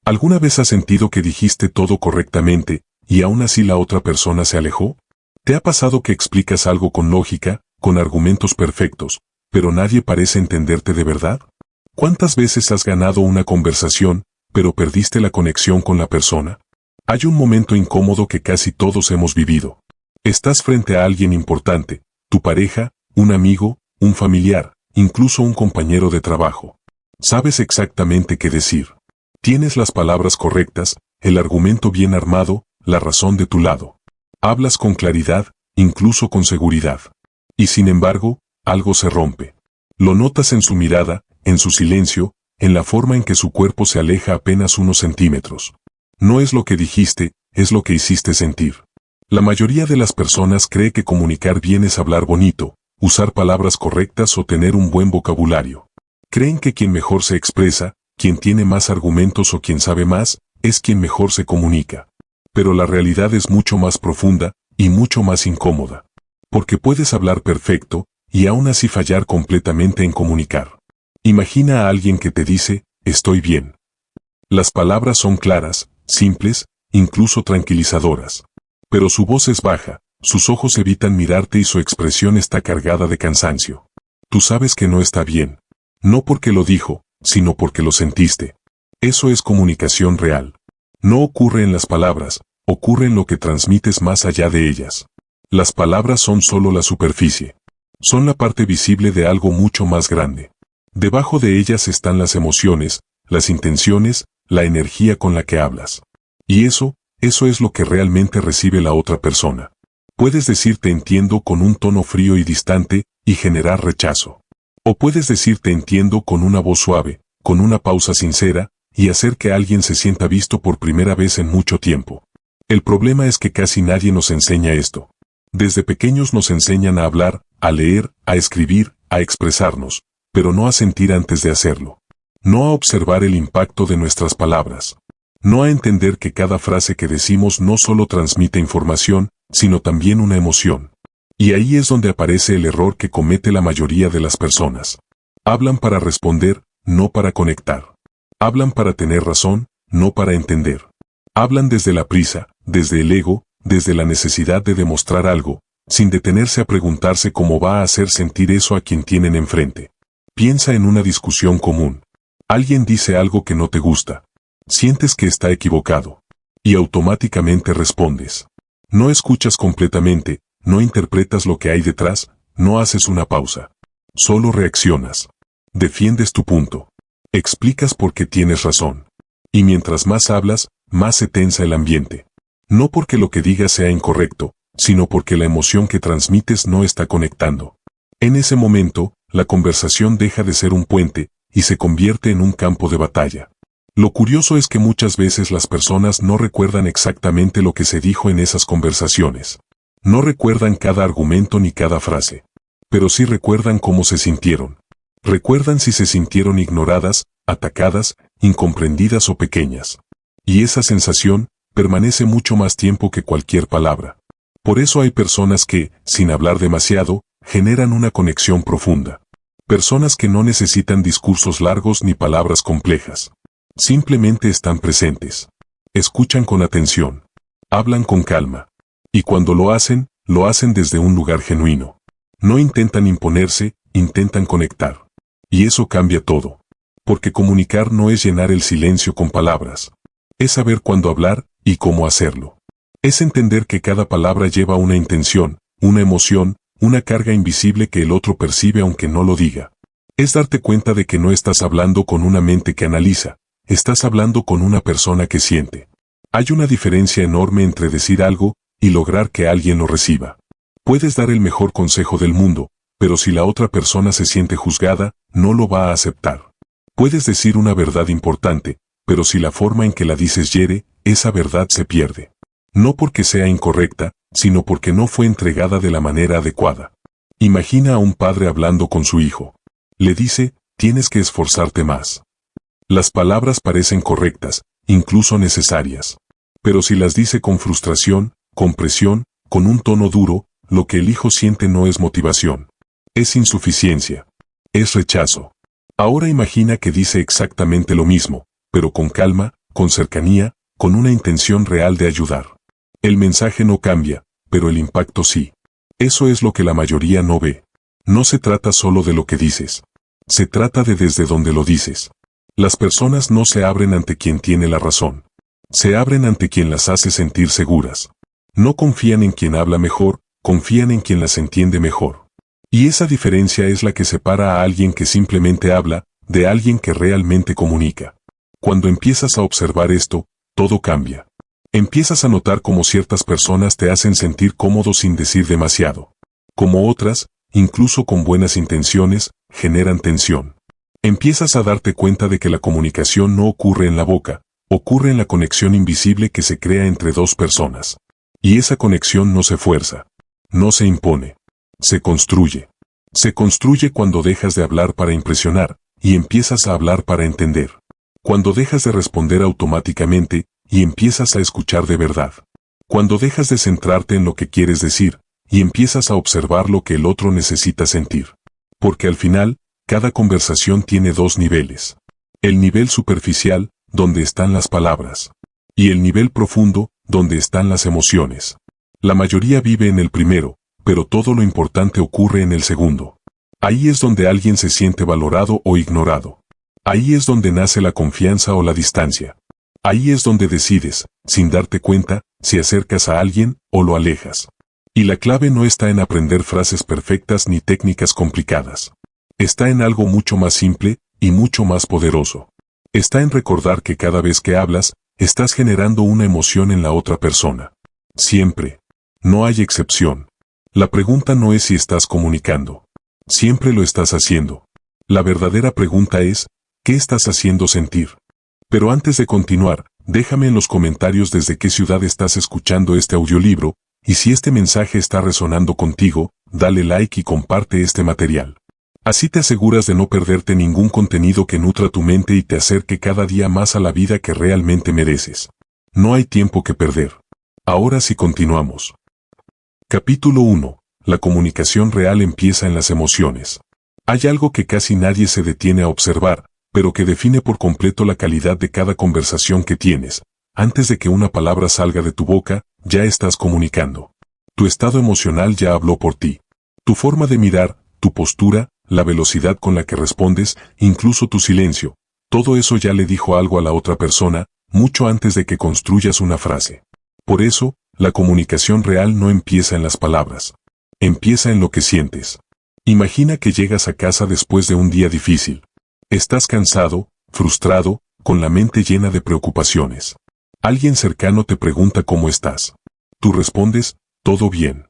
¿Alguna vez has sentido que dijiste todo correctamente, y aún así la otra persona se alejó? ¿Te ha pasado que explicas algo con lógica, con argumentos perfectos, pero nadie parece entenderte de verdad? ¿Cuántas veces has ganado una conversación, pero perdiste la conexión con la persona? Hay un momento incómodo que casi todos hemos vivido. Estás frente a alguien importante, tu pareja, un amigo, un familiar, incluso un compañero de trabajo. Sabes exactamente qué decir. Tienes las palabras correctas, el argumento bien armado, la razón de tu lado. Hablas con claridad, incluso con seguridad. Y sin embargo, algo se rompe. Lo notas en su mirada, en su silencio, en la forma en que su cuerpo se aleja apenas unos centímetros. No es lo que dijiste, es lo que hiciste sentir. La mayoría de las personas cree que comunicar bien es hablar bonito, usar palabras correctas o tener un buen vocabulario. Creen que quien mejor se expresa, quien tiene más argumentos o quien sabe más, es quien mejor se comunica. Pero la realidad es mucho más profunda y mucho más incómoda. Porque puedes hablar perfecto y aún así fallar completamente en comunicar. Imagina a alguien que te dice, estoy bien. Las palabras son claras, simples, incluso tranquilizadoras. Pero su voz es baja, sus ojos evitan mirarte y su expresión está cargada de cansancio. Tú sabes que no está bien. No porque lo dijo, sino porque lo sentiste. Eso es comunicación real. No ocurre en las palabras, ocurre en lo que transmites más allá de ellas. Las palabras son solo la superficie. Son la parte visible de algo mucho más grande. Debajo de ellas están las emociones, las intenciones, la energía con la que hablas. Y eso es lo que realmente recibe la otra persona. Puedes decir te entiendo con un tono frío y distante, y generar rechazo. O puedes decir te entiendo con una voz suave, con una pausa sincera, y hacer que alguien se sienta visto por primera vez en mucho tiempo. El problema es que casi nadie nos enseña esto. Desde pequeños nos enseñan a hablar, a leer, a escribir, a expresarnos, pero no a sentir antes de hacerlo. No a observar el impacto de nuestras palabras. No a entender que cada frase que decimos no solo transmite información, sino también una emoción. Y ahí es donde aparece el error que comete la mayoría de las personas. Hablan para responder, no para conectar. Hablan para tener razón, no para entender. Hablan desde la prisa, desde el ego, desde la necesidad de demostrar algo, sin detenerse a preguntarse cómo va a hacer sentir eso a quien tienen enfrente. Piensa en una discusión común. Alguien dice algo que no te gusta. Sientes que está equivocado. Y automáticamente respondes. No escuchas completamente, no interpretas lo que hay detrás, no haces una pausa. Solo reaccionas. Defiendes tu punto. Explicas por qué tienes razón. Y mientras más hablas, más se tensa el ambiente. No porque lo que digas sea incorrecto, sino porque la emoción que transmites no está conectando. En ese momento, la conversación deja de ser un puente, y se convierte en un campo de batalla. Lo curioso es que muchas veces las personas no recuerdan exactamente lo que se dijo en esas conversaciones. No recuerdan cada argumento ni cada frase. Pero sí recuerdan cómo se sintieron. Recuerdan si se sintieron ignoradas, atacadas, incomprendidas o pequeñas. Y esa sensación permanece mucho más tiempo que cualquier palabra. Por eso hay personas que, sin hablar demasiado, generan una conexión profunda. Personas que no necesitan discursos largos ni palabras complejas. Simplemente están presentes. Escuchan con atención. Hablan con calma. Y cuando lo hacen desde un lugar genuino. No intentan imponerse, intentan conectar. Y eso cambia todo. Porque comunicar no es llenar el silencio con palabras. Es saber cuándo hablar y cómo hacerlo. Es entender que cada palabra lleva una intención, una emoción, una carga invisible que el otro percibe aunque no lo diga. Es darte cuenta de que no estás hablando con una mente que analiza. Estás hablando con una persona que siente. Hay una diferencia enorme entre decir algo y lograr que alguien lo reciba. Puedes dar el mejor consejo del mundo, pero si la otra persona se siente juzgada, no lo va a aceptar. Puedes decir una verdad importante, pero si la forma en que la dices hiere, esa verdad se pierde. No porque sea incorrecta, sino porque no fue entregada de la manera adecuada. Imagina a un padre hablando con su hijo. Le dice, tienes que esforzarte más. Las palabras parecen correctas, incluso necesarias. Pero si las dice con frustración, con presión, con un tono duro, lo que el hijo siente no es motivación. Es insuficiencia. Es rechazo. Ahora imagina que dice exactamente lo mismo, pero con calma, con cercanía, con una intención real de ayudar. El mensaje no cambia, pero el impacto sí. Eso es lo que la mayoría no ve. No se trata solo de lo que dices. Se trata de desde donde lo dices. Las personas no se abren ante quien tiene la razón. Se abren ante quien las hace sentir seguras. No confían en quien habla mejor, confían en quien las entiende mejor. Y esa diferencia es la que separa a alguien que simplemente habla, de alguien que realmente comunica. Cuando empiezas a observar esto, todo cambia. Empiezas a notar cómo ciertas personas te hacen sentir cómodo sin decir demasiado. Como otras, incluso con buenas intenciones, generan tensión. Empiezas a darte cuenta de que la comunicación no ocurre en la boca, ocurre en la conexión invisible que se crea entre dos personas. Y esa conexión no se fuerza, no se impone, se construye. Se construye cuando dejas de hablar para impresionar, y empiezas a hablar para entender. Cuando dejas de responder automáticamente, y empiezas a escuchar de verdad. Cuando dejas de centrarte en lo que quieres decir, y empiezas a observar lo que el otro necesita sentir. Porque al final, cada conversación tiene dos niveles. El nivel superficial, donde están las palabras. Y el nivel profundo, donde están las emociones. La mayoría vive en el primero, pero todo lo importante ocurre en el segundo. Ahí es donde alguien se siente valorado o ignorado. Ahí es donde nace la confianza o la distancia. Ahí es donde decides, sin darte cuenta, si acercas a alguien o lo alejas. Y la clave no está en aprender frases perfectas ni técnicas complicadas. Está en algo mucho más simple y mucho más poderoso. Está en recordar que cada vez que hablas, estás generando una emoción en la otra persona. Siempre. No hay excepción. La pregunta no es si estás comunicando. Siempre lo estás haciendo. La verdadera pregunta es, ¿qué estás haciendo sentir? Pero antes de continuar, déjame en los comentarios desde qué ciudad estás escuchando este audiolibro, y si este mensaje está resonando contigo, dale like y comparte este material. Así te aseguras de no perderte ningún contenido que nutra tu mente y te acerque cada día más a la vida que realmente mereces. No hay tiempo que perder. Ahora sí continuamos. Capítulo 1. La comunicación real empieza en las emociones. Hay algo que casi nadie se detiene a observar, pero que define por completo la calidad de cada conversación que tienes. Antes de que una palabra salga de tu boca, ya estás comunicando. Tu estado emocional ya habló por ti. Tu forma de mirar, tu postura, la velocidad con la que respondes, incluso tu silencio, todo eso ya le dijo algo a la otra persona, mucho antes de que construyas una frase. Por eso, la comunicación real no empieza en las palabras. Empieza en lo que sientes. Imagina que llegas a casa después de un día difícil. Estás cansado, frustrado, con la mente llena de preocupaciones. Alguien cercano te pregunta cómo estás. Tú respondes, todo bien.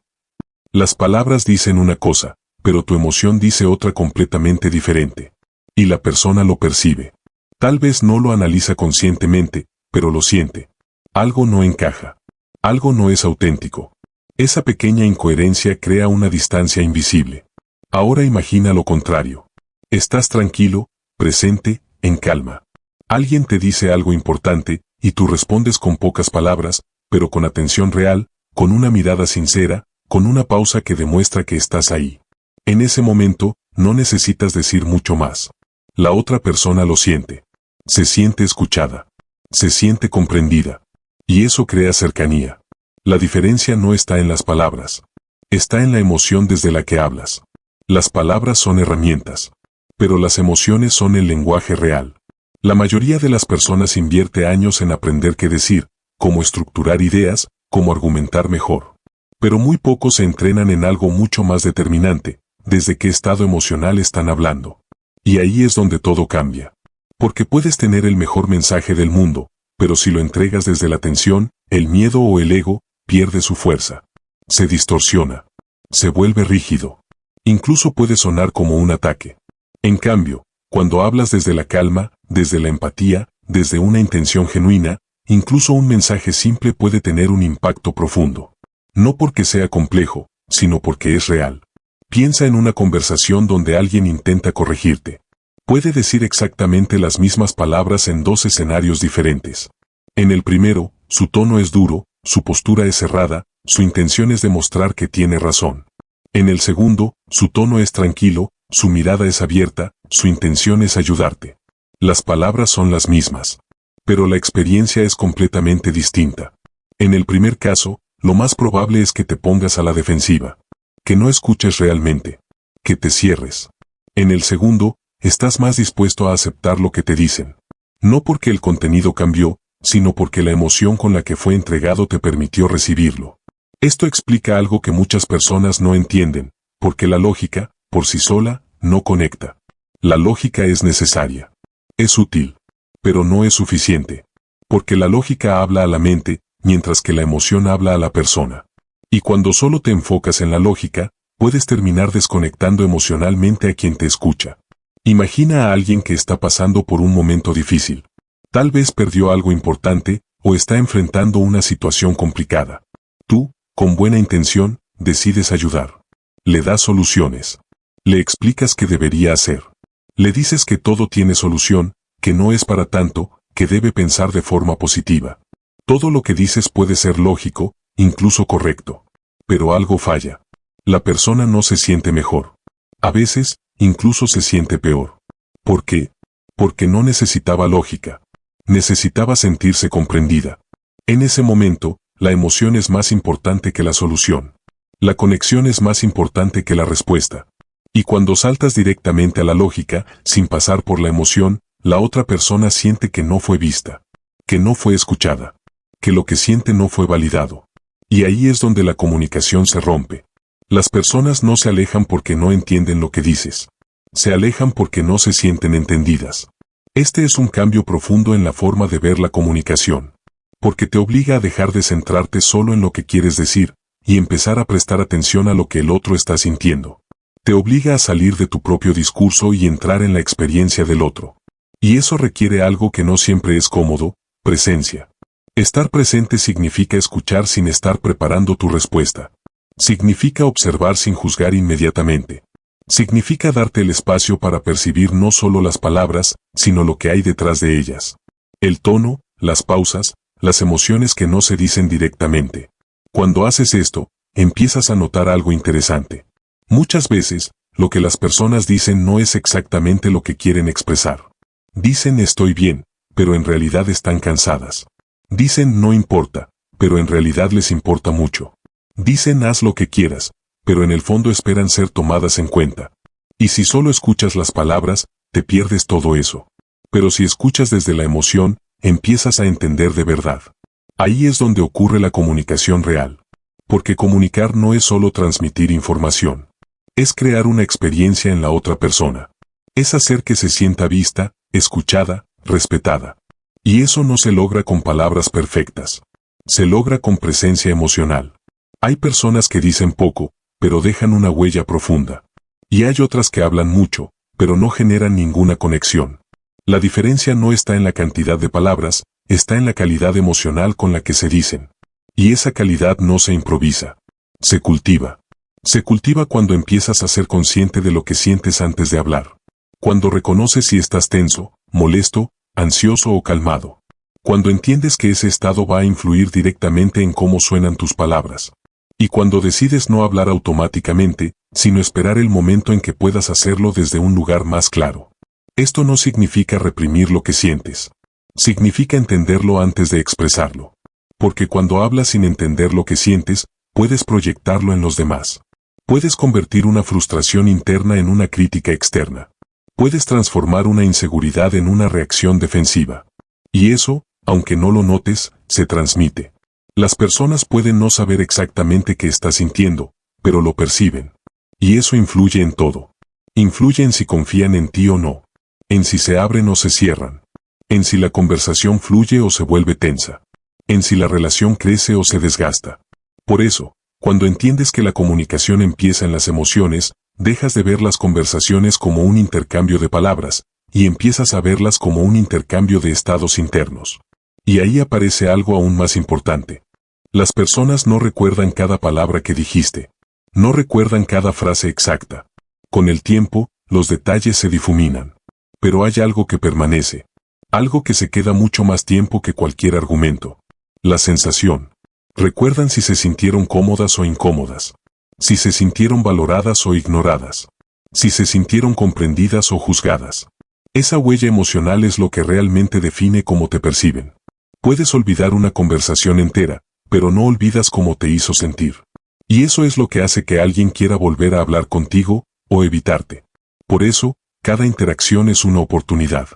Las palabras dicen una cosa, pero tu emoción dice otra completamente diferente. Y la persona lo percibe. Tal vez no lo analiza conscientemente, pero lo siente. Algo no encaja. Algo no es auténtico. Esa pequeña incoherencia crea una distancia invisible. Ahora imagina lo contrario. Estás tranquilo, presente, en calma. Alguien te dice algo importante, y tú respondes con pocas palabras, pero con atención real, con una mirada sincera, con una pausa que demuestra que estás ahí. En ese momento, no necesitas decir mucho más. La otra persona lo siente. Se siente escuchada. Se siente comprendida. Y eso crea cercanía. La diferencia no está en las palabras. Está en la emoción desde la que hablas. Las palabras son herramientas. Pero las emociones son el lenguaje real. La mayoría de las personas invierte años en aprender qué decir, cómo estructurar ideas, cómo argumentar mejor. Pero muy pocos se entrenan en algo mucho más determinante, desde qué estado emocional están hablando. Y ahí es donde todo cambia. Porque puedes tener el mejor mensaje del mundo, pero si lo entregas desde la tensión, el miedo o el ego, pierde su fuerza. Se distorsiona. Se vuelve rígido. Incluso puede sonar como un ataque. En cambio, cuando hablas desde la calma, desde la empatía, desde una intención genuina, incluso un mensaje simple puede tener un impacto profundo. No porque sea complejo, sino porque es real. Piensa en una conversación donde alguien intenta corregirte. Puede decir exactamente las mismas palabras en dos escenarios diferentes. En el primero, su tono es duro, su postura es cerrada, su intención es demostrar que tiene razón. En el segundo, su tono es tranquilo, su mirada es abierta, su intención es ayudarte. Las palabras son las mismas. Pero la experiencia es completamente distinta. En el primer caso, lo más probable es que te pongas a la defensiva, que no escuches realmente, que te cierres. En el segundo, estás más dispuesto a aceptar lo que te dicen. No porque el contenido cambió, sino porque la emoción con la que fue entregado te permitió recibirlo. Esto explica algo que muchas personas no entienden, porque la lógica, por sí sola, no conecta. La lógica es necesaria. Es útil. Pero no es suficiente. Porque la lógica habla a la mente, mientras que la emoción habla a la persona. Y cuando solo te enfocas en la lógica, puedes terminar desconectando emocionalmente a quien te escucha. Imagina a alguien que está pasando por un momento difícil. Tal vez perdió algo importante, o está enfrentando una situación complicada. Tú, con buena intención, decides ayudar. Le das soluciones. Le explicas qué debería hacer. Le dices que todo tiene solución, que no es para tanto, que debe pensar de forma positiva. Todo lo que dices puede ser lógico, incluso correcto. Pero algo falla. La persona no se siente mejor. A veces, incluso se siente peor. ¿Por qué? Porque no necesitaba lógica. Necesitaba sentirse comprendida. En ese momento, la emoción es más importante que la solución. La conexión es más importante que la respuesta. Y cuando saltas directamente a la lógica, sin pasar por la emoción, la otra persona siente que no fue vista, que no fue escuchada, que lo que siente no fue validado. Y ahí es donde la comunicación se rompe. Las personas no se alejan porque no entienden lo que dices. Se alejan porque no se sienten entendidas. Este es un cambio profundo en la forma de ver la comunicación. Porque te obliga a dejar de centrarte solo en lo que quieres decir, y empezar a prestar atención a lo que el otro está sintiendo. Te obliga a salir de tu propio discurso y entrar en la experiencia del otro. Y eso requiere algo que no siempre es cómodo: presencia. Estar presente significa escuchar sin estar preparando tu respuesta. Significa observar sin juzgar inmediatamente. Significa darte el espacio para percibir no solo las palabras, sino lo que hay detrás de ellas. El tono, las pausas, las emociones que no se dicen directamente. Cuando haces esto, empiezas a notar algo interesante. Muchas veces, lo que las personas dicen no es exactamente lo que quieren expresar. Dicen estoy bien, pero en realidad están cansadas. Dicen no importa, pero en realidad les importa mucho. Dicen haz lo que quieras, pero en el fondo esperan ser tomadas en cuenta. Y si solo escuchas las palabras, te pierdes todo eso. Pero si escuchas desde la emoción, empiezas a entender de verdad. Ahí es donde ocurre la comunicación real. Porque comunicar no es solo transmitir información. Es crear una experiencia en la otra persona. Es hacer que se sienta vista, escuchada, respetada. Y eso no se logra con palabras perfectas. Se logra con presencia emocional. Hay personas que dicen poco, pero dejan una huella profunda. Y hay otras que hablan mucho, pero no generan ninguna conexión. La diferencia no está en la cantidad de palabras, está en la calidad emocional con la que se dicen. Y esa calidad no se improvisa. Se cultiva. Se cultiva cuando empiezas a ser consciente de lo que sientes antes de hablar. Cuando reconoces si estás tenso, molesto, ansioso o calmado. Cuando entiendes que ese estado va a influir directamente en cómo suenan tus palabras. Y cuando decides no hablar automáticamente, sino esperar el momento en que puedas hacerlo desde un lugar más claro. Esto no significa reprimir lo que sientes. Significa entenderlo antes de expresarlo. Porque cuando hablas sin entender lo que sientes, puedes proyectarlo en los demás. Puedes convertir una frustración interna en una crítica externa. Puedes transformar una inseguridad en una reacción defensiva. Y eso, aunque no lo notes, se transmite. Las personas pueden no saber exactamente qué estás sintiendo, pero lo perciben. Y eso influye en todo. Influye en si confían en ti o no. En si se abren o se cierran. En si la conversación fluye o se vuelve tensa. En si la relación crece o se desgasta. Por eso, cuando entiendes que la comunicación empieza en las emociones, dejas de ver las conversaciones como un intercambio de palabras, y empiezas a verlas como un intercambio de estados internos. Y ahí aparece algo aún más importante. Las personas no recuerdan cada palabra que dijiste. No recuerdan cada frase exacta. Con el tiempo, los detalles se difuminan. Pero hay algo que permanece. Algo que se queda mucho más tiempo que cualquier argumento. La sensación. Recuerdan si se sintieron cómodas o incómodas. Si se sintieron valoradas o ignoradas. Si se sintieron comprendidas o juzgadas. Esa huella emocional es lo que realmente define cómo te perciben. Puedes olvidar una conversación entera, pero no olvidas cómo te hizo sentir. Y eso es lo que hace que alguien quiera volver a hablar contigo o evitarte. Por eso, cada interacción es una oportunidad.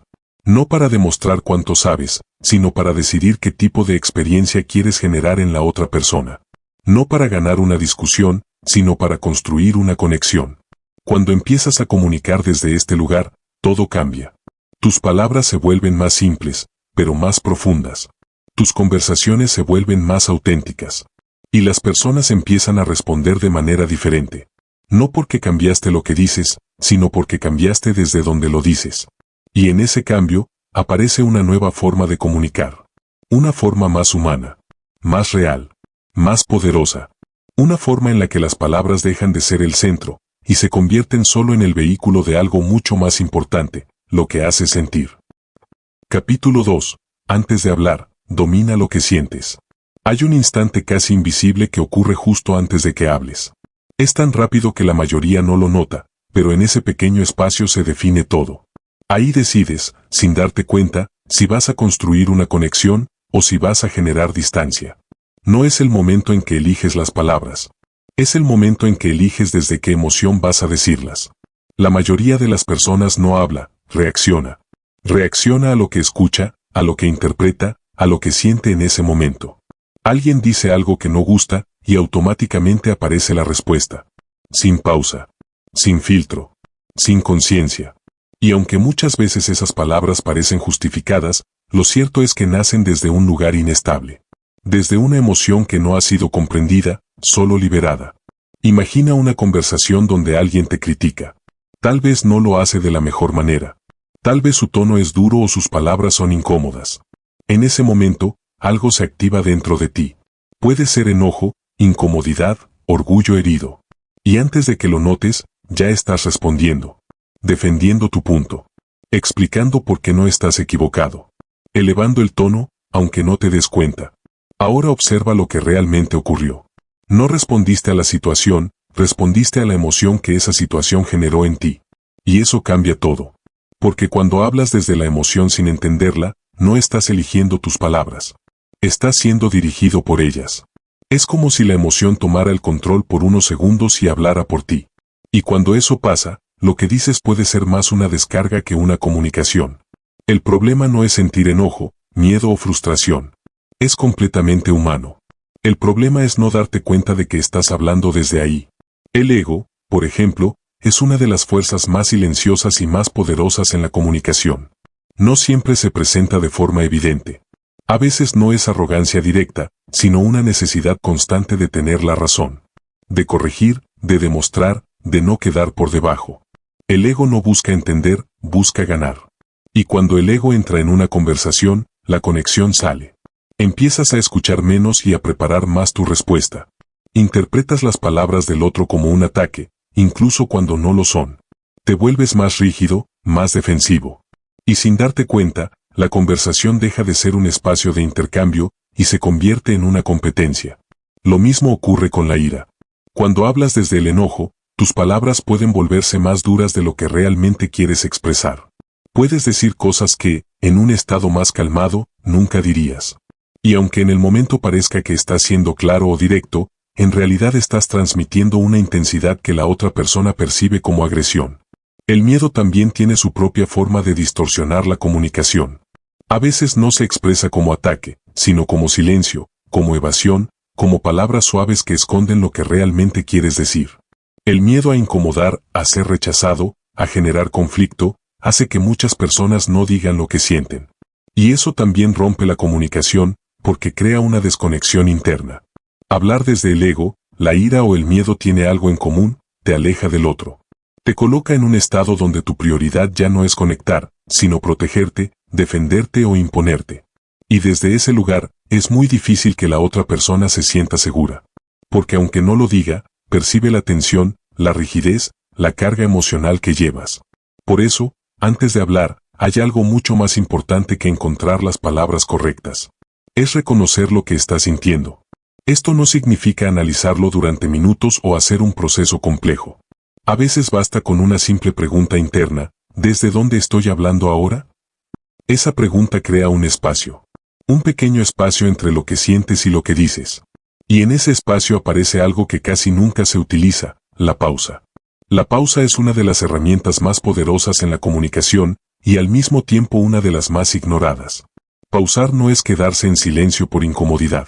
No para demostrar cuánto sabes, sino para decidir qué tipo de experiencia quieres generar en la otra persona. No para ganar una discusión, sino para construir una conexión. Cuando empiezas a comunicar desde este lugar, todo cambia. Tus palabras se vuelven más simples, pero más profundas. Tus conversaciones se vuelven más auténticas. Y las personas empiezan a responder de manera diferente. No porque cambiaste lo que dices, sino porque cambiaste desde donde lo dices. Y en ese cambio, aparece una nueva forma de comunicar. Una forma más humana, más real, más poderosa. Una forma en la que las palabras dejan de ser el centro, y se convierten solo en el vehículo de algo mucho más importante, lo que hace sentir. Capítulo 2. Antes de hablar, domina lo que sientes. Hay un instante casi invisible que ocurre justo antes de que hables. Es tan rápido que la mayoría no lo nota, pero en ese pequeño espacio se define todo. Ahí decides, sin darte cuenta, si vas a construir una conexión o si vas a generar distancia. No es el momento en que eliges las palabras. Es el momento en que eliges desde qué emoción vas a decirlas. La mayoría de las personas no habla, reacciona. Reacciona a lo que escucha, a lo que interpreta, a lo que siente en ese momento. Alguien dice algo que no gusta y automáticamente aparece la respuesta. Sin pausa. Sin filtro. Sin conciencia. Y aunque muchas veces esas palabras parecen justificadas, lo cierto es que nacen desde un lugar inestable. Desde una emoción que no ha sido comprendida, solo liberada. Imagina una conversación donde alguien te critica. Tal vez no lo hace de la mejor manera. Tal vez su tono es duro o sus palabras son incómodas. En ese momento, algo se activa dentro de ti. Puede ser enojo, incomodidad, orgullo herido. Y antes de que lo notes, ya estás respondiendo. Defendiendo tu punto. Explicando por qué no estás equivocado. Elevando el tono, aunque no te des cuenta. Ahora observa lo que realmente ocurrió. No respondiste a la situación, respondiste a la emoción que esa situación generó en ti. Y eso cambia todo. Porque cuando hablas desde la emoción sin entenderla, no estás eligiendo tus palabras. Estás siendo dirigido por ellas. Es como si la emoción tomara el control por unos segundos y hablara por ti. Y cuando eso pasa, lo que dices puede ser más una descarga que una comunicación. El problema no es sentir enojo, miedo o frustración. Es completamente humano. El problema es no darte cuenta de que estás hablando desde ahí. El ego, por ejemplo, es una de las fuerzas más silenciosas y más poderosas en la comunicación. No siempre se presenta de forma evidente. A veces no es arrogancia directa, sino una necesidad constante de tener la razón. De corregir, de demostrar, de no quedar por debajo. El ego no busca entender, busca ganar. Y cuando el ego entra en una conversación, la conexión sale. Empiezas a escuchar menos y a preparar más tu respuesta. Interpretas las palabras del otro como un ataque, incluso cuando no lo son. Te vuelves más rígido, más defensivo. Y sin darte cuenta, la conversación deja de ser un espacio de intercambio y se convierte en una competencia. Lo mismo ocurre con la ira. Cuando hablas desde el enojo, tus palabras pueden volverse más duras de lo que realmente quieres expresar. Puedes decir cosas que, en un estado más calmado, nunca dirías. Y aunque en el momento parezca que estás siendo claro o directo, en realidad estás transmitiendo una intensidad que la otra persona percibe como agresión. El miedo también tiene su propia forma de distorsionar la comunicación. A veces no se expresa como ataque, sino como silencio, como evasión, como palabras suaves que esconden lo que realmente quieres decir. El miedo a incomodar, a ser rechazado, a generar conflicto, hace que muchas personas no digan lo que sienten. Y eso también rompe la comunicación, porque crea una desconexión interna. Hablar desde el ego, la ira o el miedo tiene algo en común, te aleja del otro. Te coloca en un estado donde tu prioridad ya no es conectar, sino protegerte, defenderte o imponerte. Y desde ese lugar, es muy difícil que la otra persona se sienta segura. Porque aunque no lo diga, percibe la tensión, la rigidez, la carga emocional que llevas. Por eso, antes de hablar, hay algo mucho más importante que encontrar las palabras correctas. Es reconocer lo que estás sintiendo. Esto no significa analizarlo durante minutos o hacer un proceso complejo. A veces basta con una simple pregunta interna, ¿desde dónde estoy hablando ahora? Esa pregunta crea un espacio. Un pequeño espacio entre lo que sientes y lo que dices. Y en ese espacio aparece algo que casi nunca se utiliza, la pausa. La pausa es una de las herramientas más poderosas en la comunicación y al mismo tiempo una de las más ignoradas. Pausar no es quedarse en silencio por incomodidad.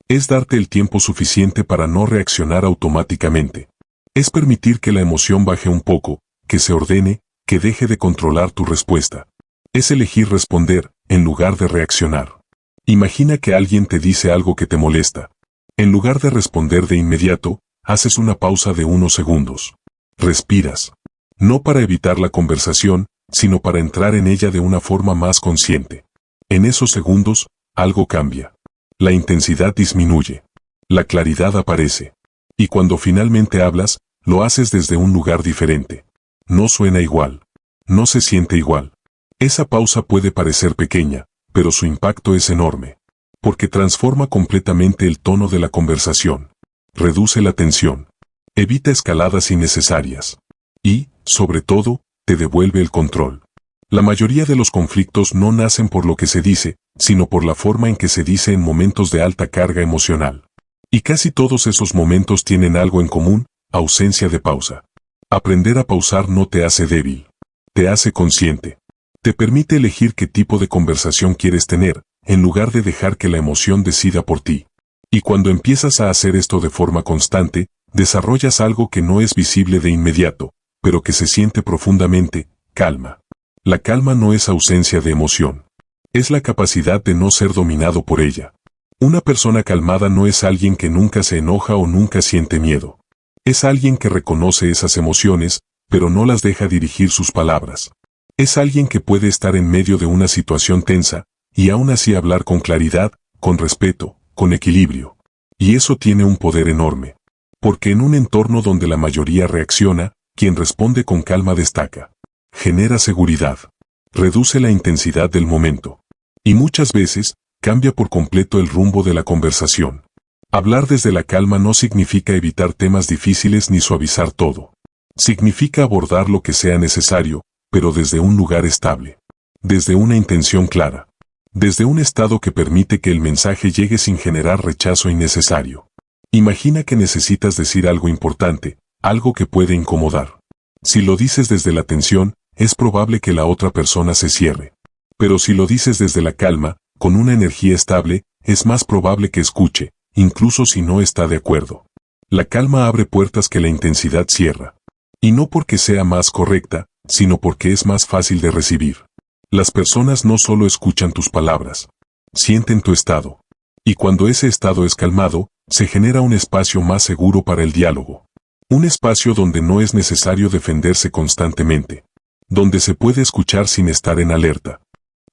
Es darte el tiempo suficiente para no reaccionar automáticamente. Es permitir que la emoción baje un poco, que se ordene, que deje de controlar tu respuesta. Es elegir responder, en lugar de reaccionar. Imagina que alguien te dice algo que te molesta. En lugar de responder de inmediato, haces una pausa de unos segundos. Respiras. No para evitar la conversación, sino para entrar en ella de una forma más consciente. En esos segundos, algo cambia. La intensidad disminuye. La claridad aparece. Y cuando finalmente hablas, lo haces desde un lugar diferente. No suena igual. No se siente igual. Esa pausa puede parecer pequeña, pero su impacto es enorme. Porque transforma completamente el tono de la conversación. Reduce la tensión. Evita escaladas innecesarias. Y, sobre todo, te devuelve el control. La mayoría de los conflictos no nacen por lo que se dice, sino por la forma en que se dice en momentos de alta carga emocional. Y casi todos esos momentos tienen algo en común, ausencia de pausa. Aprender a pausar no te hace débil. Te hace consciente. Te permite elegir qué tipo de conversación quieres tener, en lugar de dejar que la emoción decida por ti. Y cuando empiezas a hacer esto de forma constante, desarrollas algo que no es visible de inmediato, pero que se siente profundamente, calma. La calma no es ausencia de emoción. Es la capacidad de no ser dominado por ella. Una persona calmada no es alguien que nunca se enoja o nunca siente miedo. Es alguien que reconoce esas emociones, pero no las deja dirigir sus palabras. Es alguien que puede estar en medio de una situación tensa, y aún así hablar con claridad, con respeto, con equilibrio. Y eso tiene un poder enorme. Porque en un entorno donde la mayoría reacciona, quien responde con calma destaca. Genera seguridad. Reduce la intensidad del momento. Y muchas veces, cambia por completo el rumbo de la conversación. Hablar desde la calma no significa evitar temas difíciles ni suavizar todo. Significa abordar lo que sea necesario, pero desde un lugar estable. Desde una intención clara. Desde un estado que permite que el mensaje llegue sin generar rechazo innecesario. Imagina que necesitas decir algo importante, algo que puede incomodar. Si lo dices desde la tensión, es probable que la otra persona se cierre. Pero si lo dices desde la calma, con una energía estable, es más probable que escuche, incluso si no está de acuerdo. La calma abre puertas que la intensidad cierra. Y no porque sea más correcta, sino porque es más fácil de recibir. Las personas no solo escuchan tus palabras, sienten tu estado. Y cuando ese estado es calmado, se genera un espacio más seguro para el diálogo. Un espacio donde no es necesario defenderse constantemente. Donde se puede escuchar sin estar en alerta.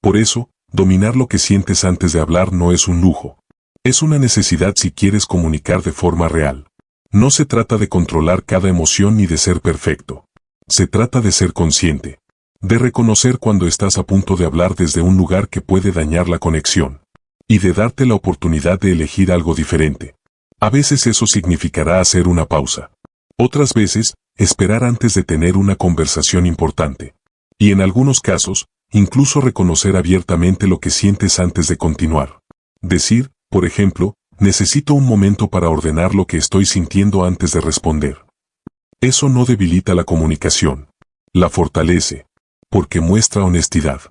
Por eso, dominar lo que sientes antes de hablar no es un lujo. Es una necesidad si quieres comunicar de forma real. No se trata de controlar cada emoción ni de ser perfecto. Se trata de ser consciente. De reconocer cuando estás a punto de hablar desde un lugar que puede dañar la conexión. Y de darte la oportunidad de elegir algo diferente. A veces eso significará hacer una pausa. Otras veces, esperar antes de tener una conversación importante. Y en algunos casos, incluso reconocer abiertamente lo que sientes antes de continuar. Decir, por ejemplo, necesito un momento para ordenar lo que estoy sintiendo antes de responder. Eso no debilita la comunicación. La fortalece. Porque muestra honestidad.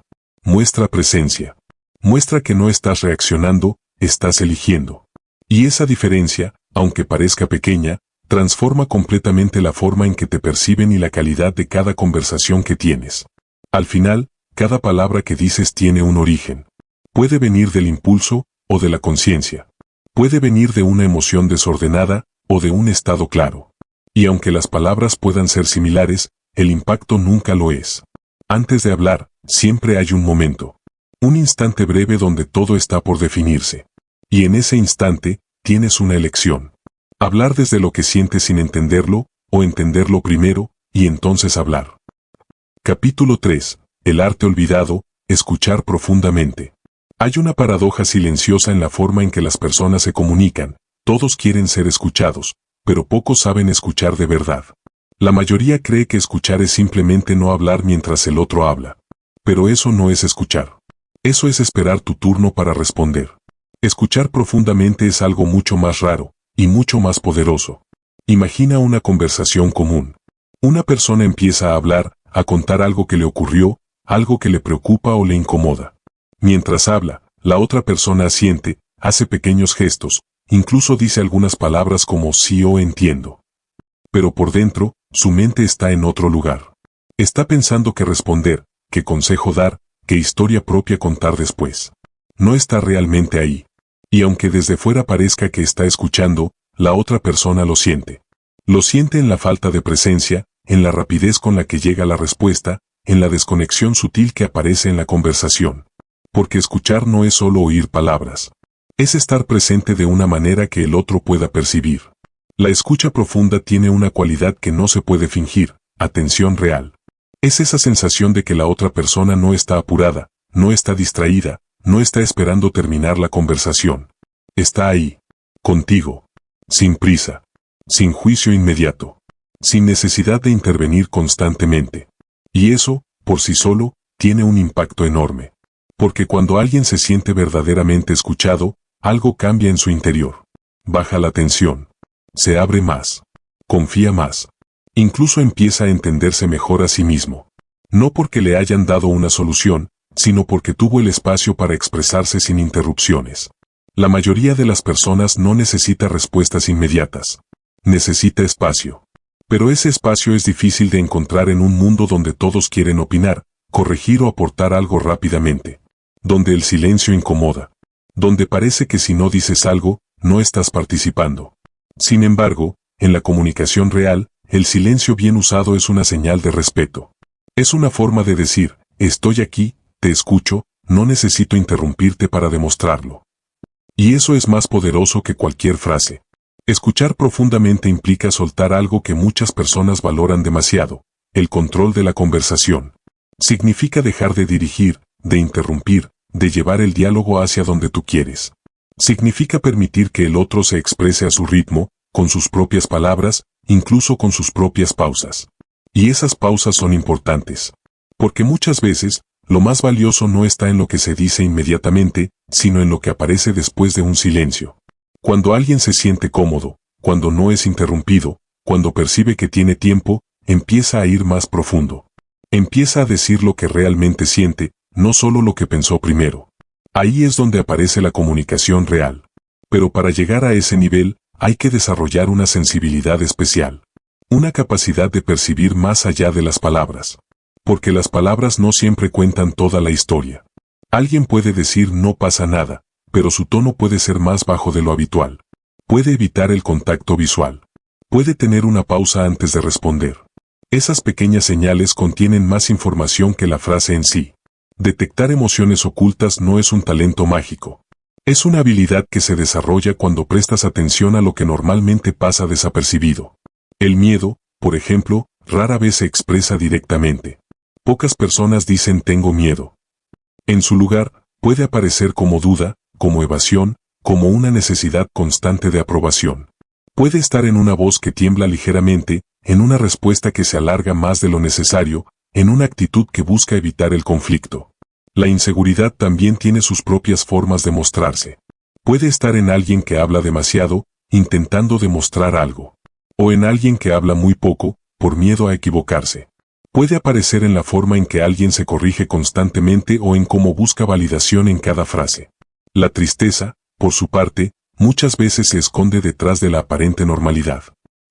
Muestra presencia. Muestra que no estás reaccionando, estás eligiendo. Y esa diferencia, aunque parezca pequeña, transforma completamente la forma en que te perciben y la calidad de cada conversación que tienes. Al final, cada palabra que dices tiene un origen. Puede venir del impulso o de la conciencia. Puede venir de una emoción desordenada o de un estado claro. Y aunque las palabras puedan ser similares, el impacto nunca lo es. Antes de hablar, siempre hay un momento. Un instante breve donde todo está por definirse. Y en ese instante, tienes una elección. Hablar desde lo que sientes sin entenderlo, o entenderlo primero, y entonces hablar. Capítulo 3. El arte olvidado, escuchar profundamente. Hay una paradoja silenciosa en la forma en que las personas se comunican. Todos quieren ser escuchados, pero pocos saben escuchar de verdad. La mayoría cree que escuchar es simplemente no hablar mientras el otro habla. Pero eso no es escuchar. Eso es esperar tu turno para responder. Escuchar profundamente es algo mucho más raro, y mucho más poderoso. Imagina una conversación común. Una persona empieza a hablar, a contar algo que le ocurrió, algo que le preocupa o le incomoda. Mientras habla, la otra persona asiente, hace pequeños gestos, incluso dice algunas palabras como sí o entiendo. Pero por dentro, su mente está en otro lugar. Está pensando qué responder, qué consejo dar, qué historia propia contar después. No está realmente ahí. Y aunque desde fuera parezca que está escuchando, la otra persona lo siente. Lo siente en la falta de presencia, en la rapidez con la que llega la respuesta, en la desconexión sutil que aparece en la conversación. Porque escuchar no es solo oír palabras. Es estar presente de una manera que el otro pueda percibir. La escucha profunda tiene una cualidad que no se puede fingir: atención real. Es esa sensación de que la otra persona no está apurada, no está distraída, no está esperando terminar la conversación. Está ahí, contigo, sin prisa, sin juicio inmediato, sin necesidad de intervenir constantemente. Y eso, por sí solo, tiene un impacto enorme. Porque cuando alguien se siente verdaderamente escuchado, algo cambia en su interior. Baja la tensión. Se abre más. Confía más. Incluso empieza a entenderse mejor a sí mismo. No porque le hayan dado una solución, sino porque tuvo el espacio para expresarse sin interrupciones. La mayoría de las personas no necesita respuestas inmediatas. Necesita espacio. Pero ese espacio es difícil de encontrar en un mundo donde todos quieren opinar, corregir o aportar algo rápidamente. Donde el silencio incomoda. Donde parece que si no dices algo, no estás participando. Sin embargo, en la comunicación real, el silencio bien usado es una señal de respeto. Es una forma de decir: estoy aquí, te escucho, no necesito interrumpirte para demostrarlo. Y eso es más poderoso que cualquier frase. Escuchar profundamente implica soltar algo que muchas personas valoran demasiado: el control de la conversación. Significa dejar de dirigir, de interrumpir, de llevar el diálogo hacia donde tú quieres. Significa permitir que el otro se exprese a su ritmo, con sus propias palabras, incluso con sus propias pausas. Y esas pausas son importantes. Porque muchas veces, lo más valioso no está en lo que se dice inmediatamente, sino en lo que aparece después de un silencio. Cuando alguien se siente cómodo, cuando no es interrumpido, cuando percibe que tiene tiempo, empieza a ir más profundo. Empieza a decir lo que realmente siente, no solo lo que pensó primero. Ahí es donde aparece la comunicación real. Pero para llegar a ese nivel, hay que desarrollar una sensibilidad especial. Una capacidad de percibir más allá de las palabras. Porque las palabras no siempre cuentan toda la historia. Alguien puede decir no pasa nada, pero su tono puede ser más bajo de lo habitual. Puede evitar el contacto visual. Puede tener una pausa antes de responder. Esas pequeñas señales contienen más información que la frase en sí. Detectar emociones ocultas no es un talento mágico. Es una habilidad que se desarrolla cuando prestas atención a lo que normalmente pasa desapercibido. El miedo, por ejemplo, rara vez se expresa directamente. Pocas personas dicen tengo miedo. En su lugar, puede aparecer como duda, como evasión, como una necesidad constante de aprobación. Puede estar en una voz que tiembla ligeramente, en una respuesta que se alarga más de lo necesario, en una actitud que busca evitar el conflicto. La inseguridad también tiene sus propias formas de mostrarse. Puede estar en alguien que habla demasiado, intentando demostrar algo. O en alguien que habla muy poco, por miedo a equivocarse. Puede aparecer en la forma en que alguien se corrige constantemente o en cómo busca validación en cada frase. La tristeza, por su parte, muchas veces se esconde detrás de la aparente normalidad.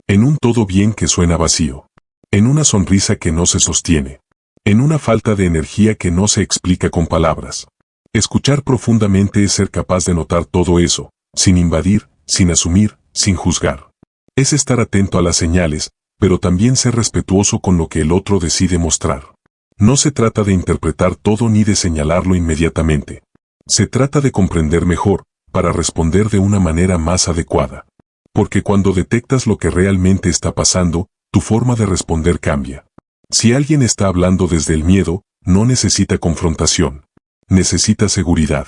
En un todo bien que suena vacío. En una sonrisa que no se sostiene. En una falta de energía que no se explica con palabras. Escuchar profundamente es ser capaz de notar todo eso, sin invadir, sin asumir, sin juzgar. Es estar atento a las señales, pero también ser respetuoso con lo que el otro decide mostrar. No se trata de interpretar todo ni de señalarlo inmediatamente. Se trata de comprender mejor, para responder de una manera más adecuada. Porque cuando detectas lo que realmente está pasando, tu forma de responder cambia. Si alguien está hablando desde el miedo, no necesita confrontación. Necesita seguridad.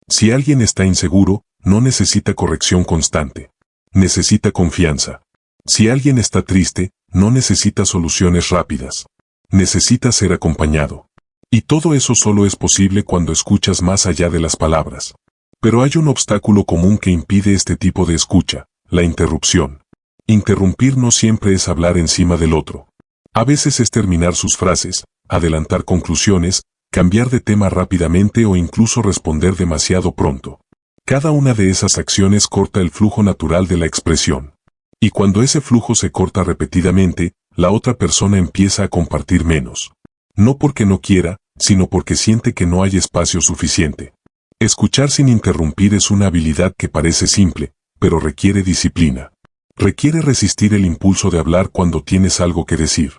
Si alguien está inseguro, no necesita corrección constante. Necesita confianza. Si alguien está triste, no necesita soluciones rápidas. Necesita ser acompañado. Y todo eso solo es posible cuando escuchas más allá de las palabras. Pero hay un obstáculo común que impide este tipo de escucha, la interrupción. Interrumpir no siempre es hablar encima del otro. A veces es terminar sus frases, adelantar conclusiones, cambiar de tema rápidamente o incluso responder demasiado pronto. Cada una de esas acciones corta el flujo natural de la expresión. Y cuando ese flujo se corta repetidamente, la otra persona empieza a compartir menos. No porque no quiera, sino porque siente que no hay espacio suficiente. Escuchar sin interrumpir es una habilidad que parece simple, pero requiere disciplina. Requiere resistir el impulso de hablar cuando tienes algo que decir.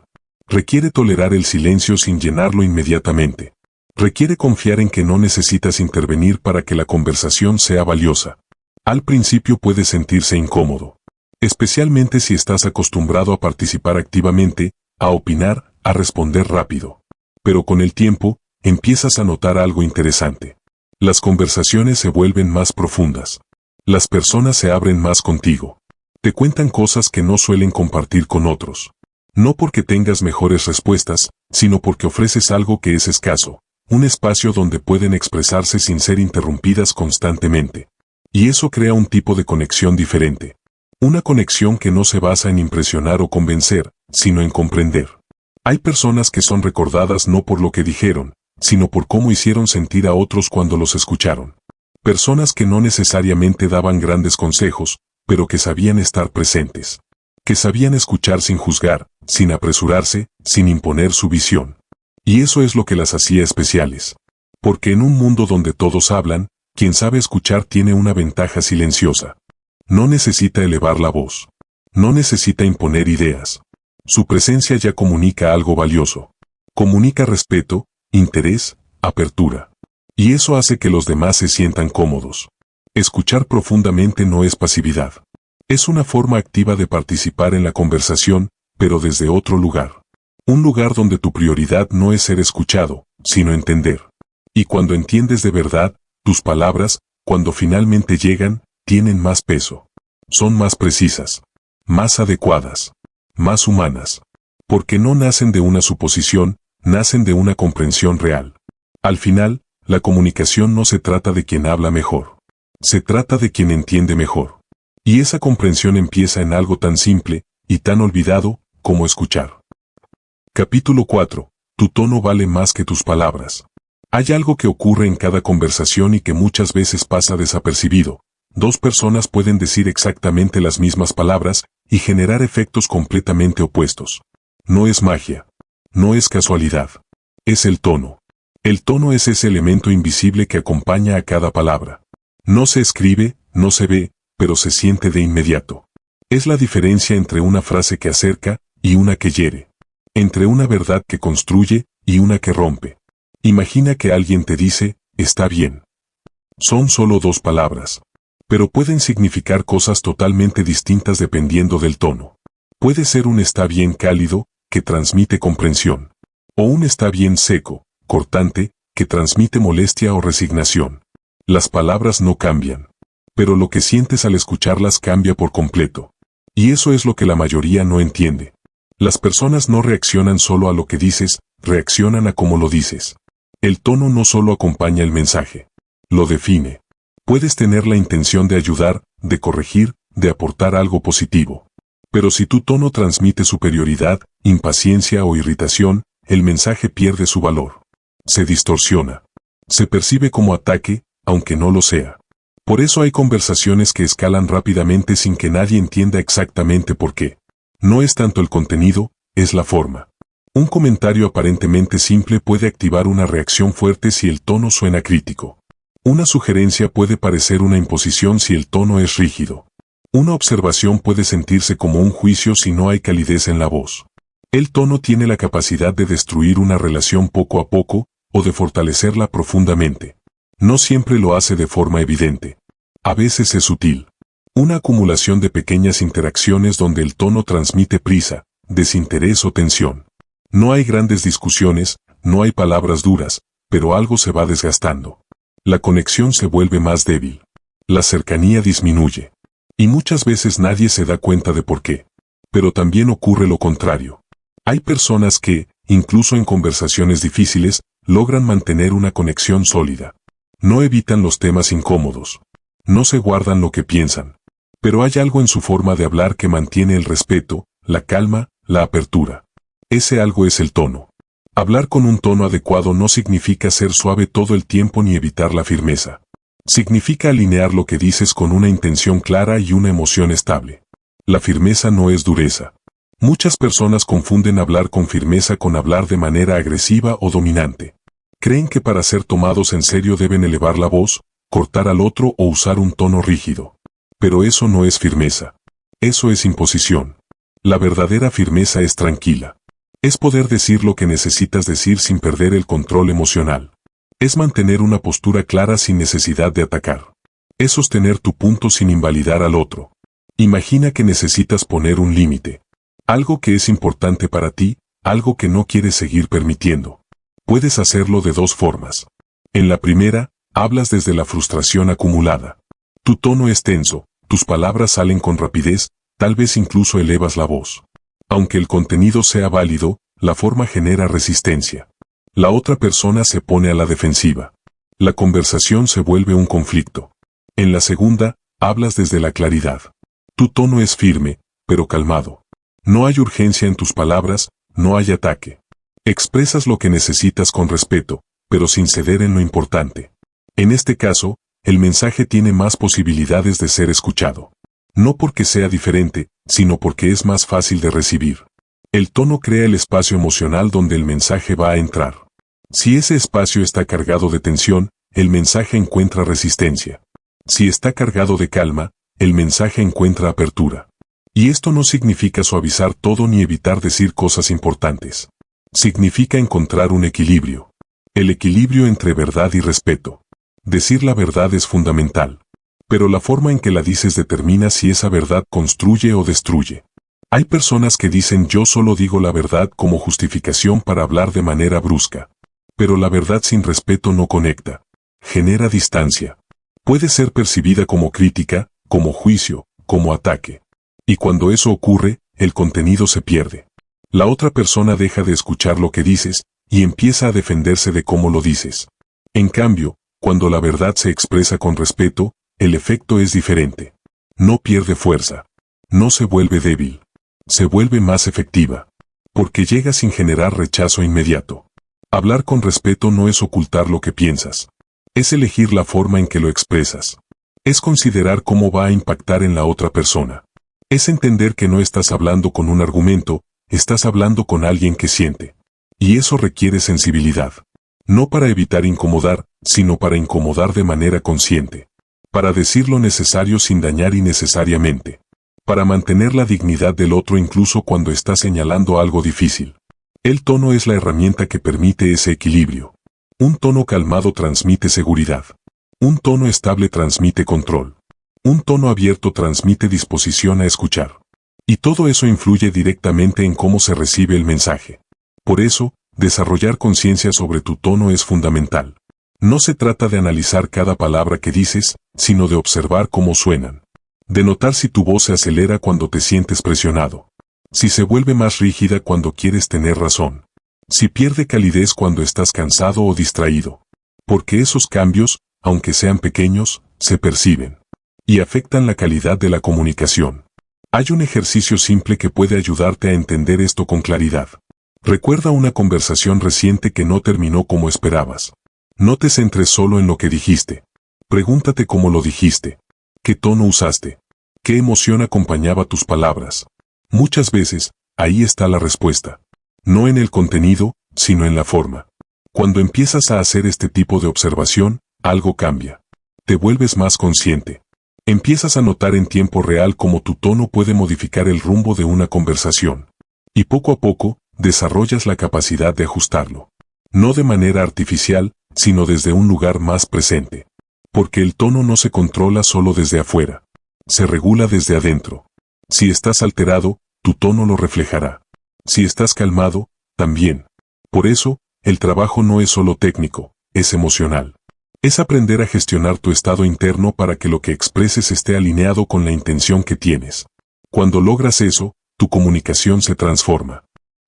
Requiere tolerar el silencio sin llenarlo inmediatamente. Requiere confiar en que no necesitas intervenir para que la conversación sea valiosa. Al principio puede sentirse incómodo, especialmente si estás acostumbrado a participar activamente, a opinar, a responder rápido. Pero con el tiempo, empiezas a notar algo interesante. Las conversaciones se vuelven más profundas. Las personas se abren más contigo. Te cuentan cosas que no suelen compartir con otros. No porque tengas mejores respuestas, sino porque ofreces algo que es escaso, un espacio donde pueden expresarse sin ser interrumpidas constantemente. Y eso crea un tipo de conexión diferente. Una conexión que no se basa en impresionar o convencer, sino en comprender. Hay personas que son recordadas no por lo que dijeron, sino por cómo hicieron sentir a otros cuando los escucharon. Personas que no necesariamente daban grandes consejos, pero que sabían estar presentes. Que sabían escuchar sin juzgar, sin apresurarse, sin imponer su visión. Y eso es lo que las hacía especiales. Porque en un mundo donde todos hablan, quien sabe escuchar tiene una ventaja silenciosa. No necesita elevar la voz. No necesita imponer ideas. Su presencia ya comunica algo valioso. Comunica respeto, interés, apertura. Y eso hace que los demás se sientan cómodos. Escuchar profundamente no es pasividad. Es una forma activa de participar en la conversación, pero desde otro lugar. Un lugar donde tu prioridad no es ser escuchado, sino entender. Y cuando entiendes de verdad, tus palabras, cuando finalmente llegan, tienen más peso. Son más precisas, más adecuadas, más humanas. Porque no nacen de una suposición, nacen de una comprensión real. Al final, la comunicación no se trata de quien habla mejor. Se trata de quien entiende mejor. Y esa comprensión empieza en algo tan simple, y tan olvidado, como escuchar. Capítulo 4. Tu tono vale más que tus palabras. Hay algo que ocurre en cada conversación y que muchas veces pasa desapercibido. Dos personas pueden decir exactamente las mismas palabras y generar efectos completamente opuestos. No es magia. No es casualidad. Es el tono. El tono es ese elemento invisible que acompaña a cada palabra. No se escribe, no se ve, pero se siente de inmediato. Es la diferencia entre una frase que acerca y una que hiere. Entre una verdad que construye y una que rompe. Imagina que alguien te dice, está bien. Son solo dos palabras. Pero pueden significar cosas totalmente distintas dependiendo del tono. Puede ser un está bien cálido, que transmite comprensión. O un está bien seco, cortante, que transmite molestia o resignación. Las palabras no cambian. Pero lo que sientes al escucharlas cambia por completo. Y eso es lo que la mayoría no entiende. Las personas no reaccionan solo a lo que dices, reaccionan a cómo lo dices. El tono no solo acompaña el mensaje. Lo define. Puedes tener la intención de ayudar, de corregir, de aportar algo positivo. Pero si tu tono transmite superioridad, impaciencia o irritación, el mensaje pierde su valor. Se distorsiona. Se percibe como ataque, aunque no lo sea. Por eso hay conversaciones que escalan rápidamente sin que nadie entienda exactamente por qué. No es tanto el contenido, es la forma. Un comentario aparentemente simple puede activar una reacción fuerte si el tono suena crítico. Una sugerencia puede parecer una imposición si el tono es rígido. Una observación puede sentirse como un juicio si no hay calidez en la voz. El tono tiene la capacidad de destruir una relación poco a poco, o de fortalecerla profundamente. No siempre lo hace de forma evidente. A veces es sutil. Una acumulación de pequeñas interacciones donde el tono transmite prisa, desinterés o tensión. No hay grandes discusiones, no hay palabras duras, pero algo se va desgastando. La conexión se vuelve más débil. La cercanía disminuye. Y muchas veces nadie se da cuenta de por qué. Pero también ocurre lo contrario. Hay personas que, incluso en conversaciones difíciles, logran mantener una conexión sólida. No evitan los temas incómodos. No se guardan lo que piensan. Pero hay algo en su forma de hablar que mantiene el respeto, la calma, la apertura. Ese algo es el tono. Hablar con un tono adecuado no significa ser suave todo el tiempo ni evitar la firmeza. Significa alinear lo que dices con una intención clara y una emoción estable. La firmeza no es dureza. Muchas personas confunden hablar con firmeza con hablar de manera agresiva o dominante. Creen que para ser tomados en serio deben elevar la voz, cortar al otro o usar un tono rígido. Pero eso no es firmeza. Eso es imposición. La verdadera firmeza es tranquila. Es poder decir lo que necesitas decir sin perder el control emocional. Es mantener una postura clara sin necesidad de atacar. Es sostener tu punto sin invalidar al otro. Imagina que necesitas poner un límite. Algo que es importante para ti, algo que no quieres seguir permitiendo. Puedes hacerlo de dos formas. En la primera, hablas desde la frustración acumulada. Tu tono es tenso, tus palabras salen con rapidez, tal vez incluso elevas la voz. Aunque el contenido sea válido, la forma genera resistencia. La otra persona se pone a la defensiva. La conversación se vuelve un conflicto. En la segunda, hablas desde la claridad. Tu tono es firme, pero calmado. No hay urgencia en tus palabras, no hay ataque. Expresas lo que necesitas con respeto, pero sin ceder en lo importante. En este caso, el mensaje tiene más posibilidades de ser escuchado. No porque sea diferente, sino porque es más fácil de recibir. El tono crea el espacio emocional donde el mensaje va a entrar. Si ese espacio está cargado de tensión, el mensaje encuentra resistencia. Si está cargado de calma, el mensaje encuentra apertura. Y esto no significa suavizar todo ni evitar decir cosas importantes. Significa encontrar un equilibrio. El equilibrio entre verdad y respeto. Decir la verdad es fundamental. Pero la forma en que la dices determina si esa verdad construye o destruye. Hay personas que dicen yo solo digo la verdad como justificación para hablar de manera brusca. Pero la verdad sin respeto no conecta. Genera distancia. Puede ser percibida como crítica, como juicio, como ataque. Y cuando eso ocurre, el contenido se pierde. La otra persona deja de escuchar lo que dices, y empieza a defenderse de cómo lo dices. En cambio, cuando la verdad se expresa con respeto, el efecto es diferente. No pierde fuerza. No se vuelve débil. Se vuelve más efectiva. Porque llega sin generar rechazo inmediato. Hablar con respeto no es ocultar lo que piensas. Es elegir la forma en que lo expresas. Es considerar cómo va a impactar en la otra persona. Es entender que no estás hablando con un argumento, estás hablando con alguien que siente. Y eso requiere sensibilidad. No para evitar incomodar, sino para incomodar de manera consciente. Para decir lo necesario sin dañar innecesariamente. Para mantener la dignidad del otro incluso cuando está señalando algo difícil. El tono es la herramienta que permite ese equilibrio. Un tono calmado transmite seguridad. Un tono estable transmite control. Un tono abierto transmite disposición a escuchar. Y todo eso influye directamente en cómo se recibe el mensaje. Por eso, desarrollar conciencia sobre tu tono es fundamental. No se trata de analizar cada palabra que dices, sino de observar cómo suenan. De notar si tu voz se acelera cuando te sientes presionado. Si se vuelve más rígida cuando quieres tener razón. Si pierde calidez cuando estás cansado o distraído. Porque esos cambios, aunque sean pequeños, se perciben. Y afectan la calidad de la comunicación. Hay un ejercicio simple que puede ayudarte a entender esto con claridad. Recuerda una conversación reciente que no terminó como esperabas. No te centres solo en lo que dijiste. Pregúntate cómo lo dijiste. ¿Qué tono usaste? ¿Qué emoción acompañaba tus palabras? Muchas veces, ahí está la respuesta. No en el contenido, sino en la forma. Cuando empiezas a hacer este tipo de observación, algo cambia. Te vuelves más consciente. Empiezas a notar en tiempo real cómo tu tono puede modificar el rumbo de una conversación. Y poco a poco, desarrollas la capacidad de ajustarlo. No de manera artificial, sino desde un lugar más presente. Porque el tono no se controla solo desde afuera. Se regula desde adentro. Si estás alterado, tu tono lo reflejará. Si estás calmado, también. Por eso, el trabajo no es solo técnico, es emocional. Es aprender a gestionar tu estado interno para que lo que expreses esté alineado con la intención que tienes. Cuando logras eso, tu comunicación se transforma.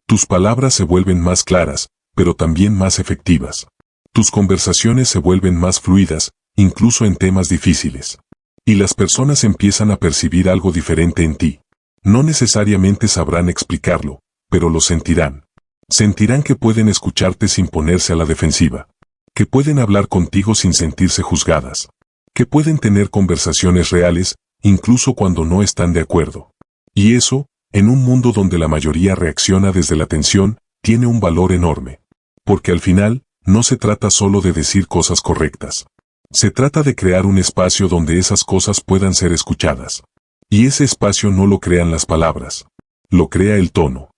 Tus palabras se vuelven más claras, pero también más efectivas. Tus conversaciones se vuelven más fluidas, incluso en temas difíciles. Y las personas empiezan a percibir algo diferente en ti. No necesariamente sabrán explicarlo, pero lo sentirán. Sentirán que pueden escucharte sin ponerse a la defensiva. Que pueden hablar contigo sin sentirse juzgadas. Que pueden tener conversaciones reales, incluso cuando no están de acuerdo. Y eso, en un mundo donde la mayoría reacciona desde la tensión, tiene un valor enorme. Porque al final, no se trata solo de decir cosas correctas. Se trata de crear un espacio donde esas cosas puedan ser escuchadas. Y ese espacio no lo crean las palabras. Lo crea el tono.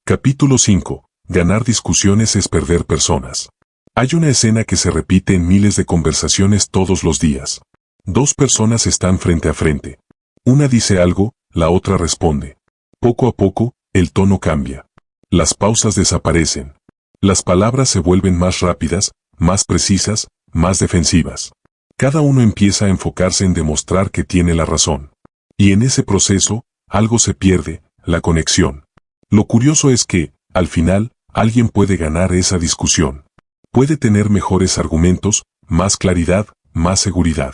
Capítulo 5. Ganar discusiones es perder personas. Hay una escena que se repite en miles de conversaciones todos los días. Dos personas están frente a frente. Una dice algo, la otra responde. Poco a poco, el tono cambia. Las pausas desaparecen. Las palabras se vuelven más rápidas, más precisas, más defensivas. Cada uno empieza a enfocarse en demostrar que tiene la razón. Y en ese proceso, algo se pierde, la conexión. Lo curioso es que, al final, alguien puede ganar esa discusión. Puede tener mejores argumentos, más claridad, más seguridad.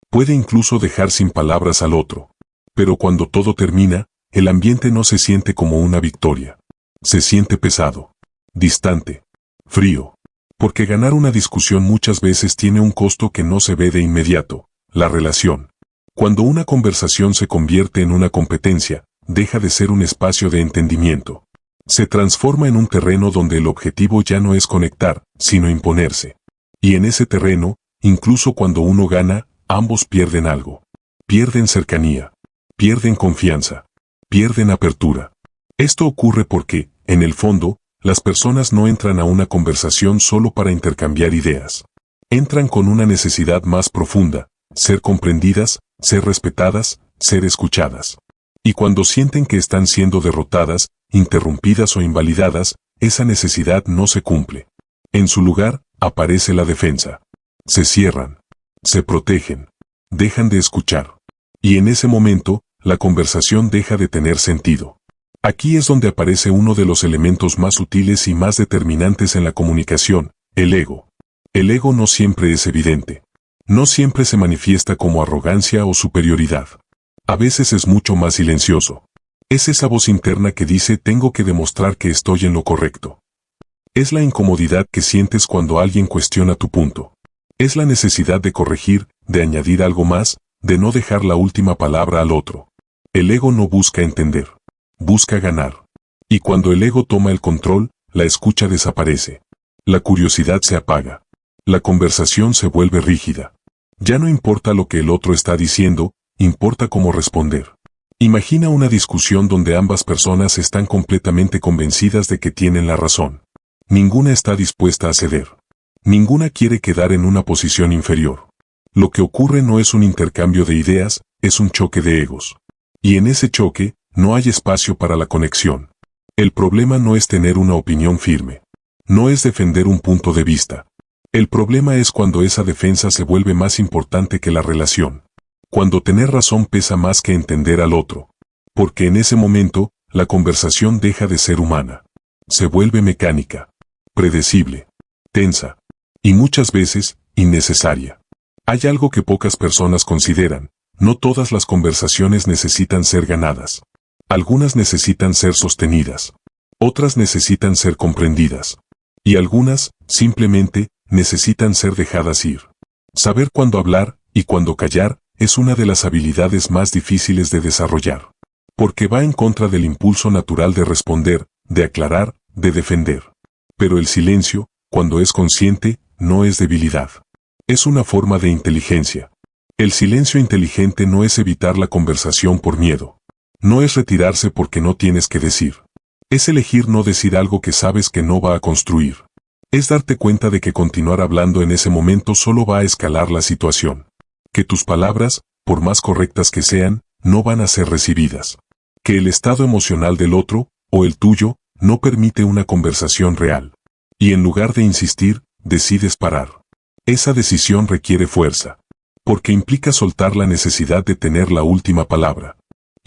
Puede incluso dejar sin palabras al otro. Pero cuando todo termina, el ambiente no se siente como una victoria. Se siente pesado, distante, frío. Porque ganar una discusión muchas veces tiene un costo que no se ve de inmediato, la relación. Cuando una conversación se convierte en una competencia, deja de ser un espacio de entendimiento. Se transforma en un terreno donde el objetivo ya no es conectar, sino imponerse. Y en ese terreno, incluso cuando uno gana, ambos pierden algo. Pierden cercanía. Pierden confianza. Pierden apertura. Esto ocurre porque, en el fondo, las personas no entran a una conversación solo para intercambiar ideas. Entran con una necesidad más profunda, ser comprendidas, ser respetadas, ser escuchadas. Y cuando sienten que están siendo derrotadas, interrumpidas o invalidadas, esa necesidad no se cumple. En su lugar, aparece la defensa. Se cierran. Se protegen. Dejan de escuchar. Y en ese momento, la conversación deja de tener sentido. Aquí es donde aparece uno de los elementos más sutiles y más determinantes en la comunicación, el ego. El ego no siempre es evidente. No siempre se manifiesta como arrogancia o superioridad. A veces es mucho más silencioso. Es esa voz interna que dice tengo que demostrar que estoy en lo correcto. Es la incomodidad que sientes cuando alguien cuestiona tu punto. Es la necesidad de corregir, de añadir algo más, de no dejar la última palabra al otro. El ego no busca entender. Busca ganar. Y cuando el ego toma el control, la escucha desaparece. La curiosidad se apaga. La conversación se vuelve rígida. Ya no importa lo que el otro está diciendo, importa cómo responder. Imagina una discusión donde ambas personas están completamente convencidas de que tienen la razón. Ninguna está dispuesta a ceder. Ninguna quiere quedar en una posición inferior. Lo que ocurre no es un intercambio de ideas, es un choque de egos. Y en ese choque, no hay espacio para la conexión. El problema no es tener una opinión firme. No es defender un punto de vista. El problema es cuando esa defensa se vuelve más importante que la relación. Cuando tener razón pesa más que entender al otro. Porque en ese momento, la conversación deja de ser humana. Se vuelve mecánica, predecible, tensa, y muchas veces, innecesaria. Hay algo que pocas personas consideran. No todas las conversaciones necesitan ser ganadas. Algunas necesitan ser sostenidas. Otras necesitan ser comprendidas. Y algunas, simplemente, necesitan ser dejadas ir. Saber cuándo hablar y cuándo callar es una de las habilidades más difíciles de desarrollar. Porque va en contra del impulso natural de responder, de aclarar, de defender. Pero el silencio, cuando es consciente, no es debilidad. Es una forma de inteligencia. El silencio inteligente no es evitar la conversación por miedo. No es retirarse porque no tienes que decir. Es elegir no decir algo que sabes que no va a construir. Es darte cuenta de que continuar hablando en ese momento solo va a escalar la situación. Que tus palabras, por más correctas que sean, no van a ser recibidas. Que el estado emocional del otro, o el tuyo, no permite una conversación real. Y en lugar de insistir, decides parar. Esa decisión requiere fuerza. Porque implica soltar la necesidad de tener la última palabra.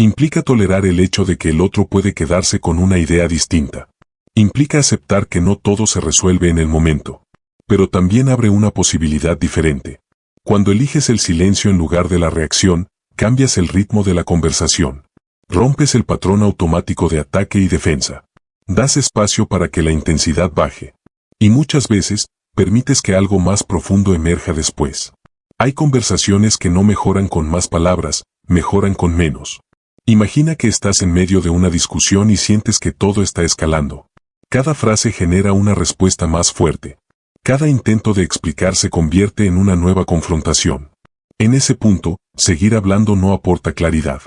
Implica tolerar el hecho de que el otro puede quedarse con una idea distinta. Implica aceptar que no todo se resuelve en el momento. Pero también abre una posibilidad diferente. Cuando eliges el silencio en lugar de la reacción, cambias el ritmo de la conversación. Rompes el patrón automático de ataque y defensa. Das espacio para que la intensidad baje. Y muchas veces, permites que algo más profundo emerja después. Hay conversaciones que no mejoran con más palabras, mejoran con menos. Imagina que estás en medio de una discusión y sientes que todo está escalando. Cada frase genera una respuesta más fuerte. Cada intento de explicar se convierte en una nueva confrontación. En ese punto, seguir hablando no aporta claridad.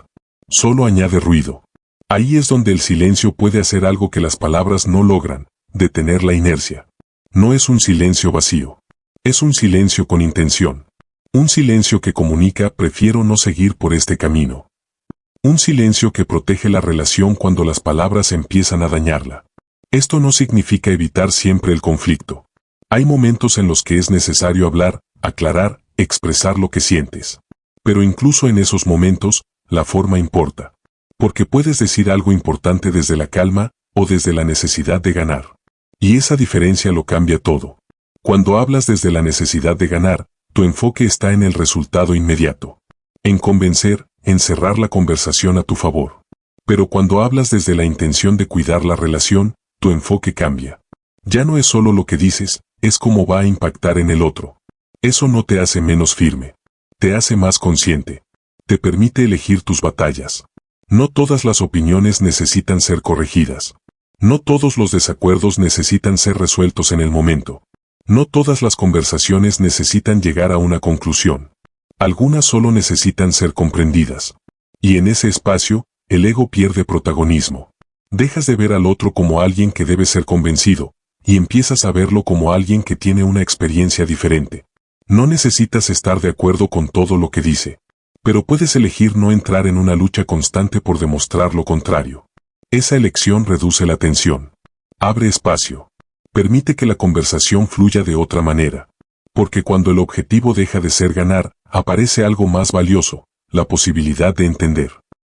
Solo añade ruido. Ahí es donde el silencio puede hacer algo que las palabras no logran, detener la inercia. No es un silencio vacío. Es un silencio con intención. Un silencio que comunica: prefiero no seguir por este camino. Un silencio que protege la relación cuando las palabras empiezan a dañarla. Esto no significa evitar siempre el conflicto. Hay momentos en los que es necesario hablar, aclarar, expresar lo que sientes. Pero incluso en esos momentos, la forma importa. Porque puedes decir algo importante desde la calma o desde la necesidad de ganar. Y esa diferencia lo cambia todo. Cuando hablas desde la necesidad de ganar, tu enfoque está en el resultado inmediato. En convencer, en cerrar la conversación a tu favor. Pero cuando hablas desde la intención de cuidar la relación, tu enfoque cambia. Ya no es solo lo que dices, es cómo va a impactar en el otro. Eso no te hace menos firme. Te hace más consciente. Te permite elegir tus batallas. No todas las opiniones necesitan ser corregidas. No todos los desacuerdos necesitan ser resueltos en el momento. No todas las conversaciones necesitan llegar a una conclusión. Algunas solo necesitan ser comprendidas. Y en ese espacio, el ego pierde protagonismo. Dejas de ver al otro como alguien que debe ser convencido, y empiezas a verlo como alguien que tiene una experiencia diferente. No necesitas estar de acuerdo con todo lo que dice. Pero puedes elegir no entrar en una lucha constante por demostrar lo contrario. Esa elección reduce la tensión. Abre espacio. Permite que la conversación fluya de otra manera. Porque cuando el objetivo deja de ser ganar, aparece algo más valioso, la posibilidad de entender.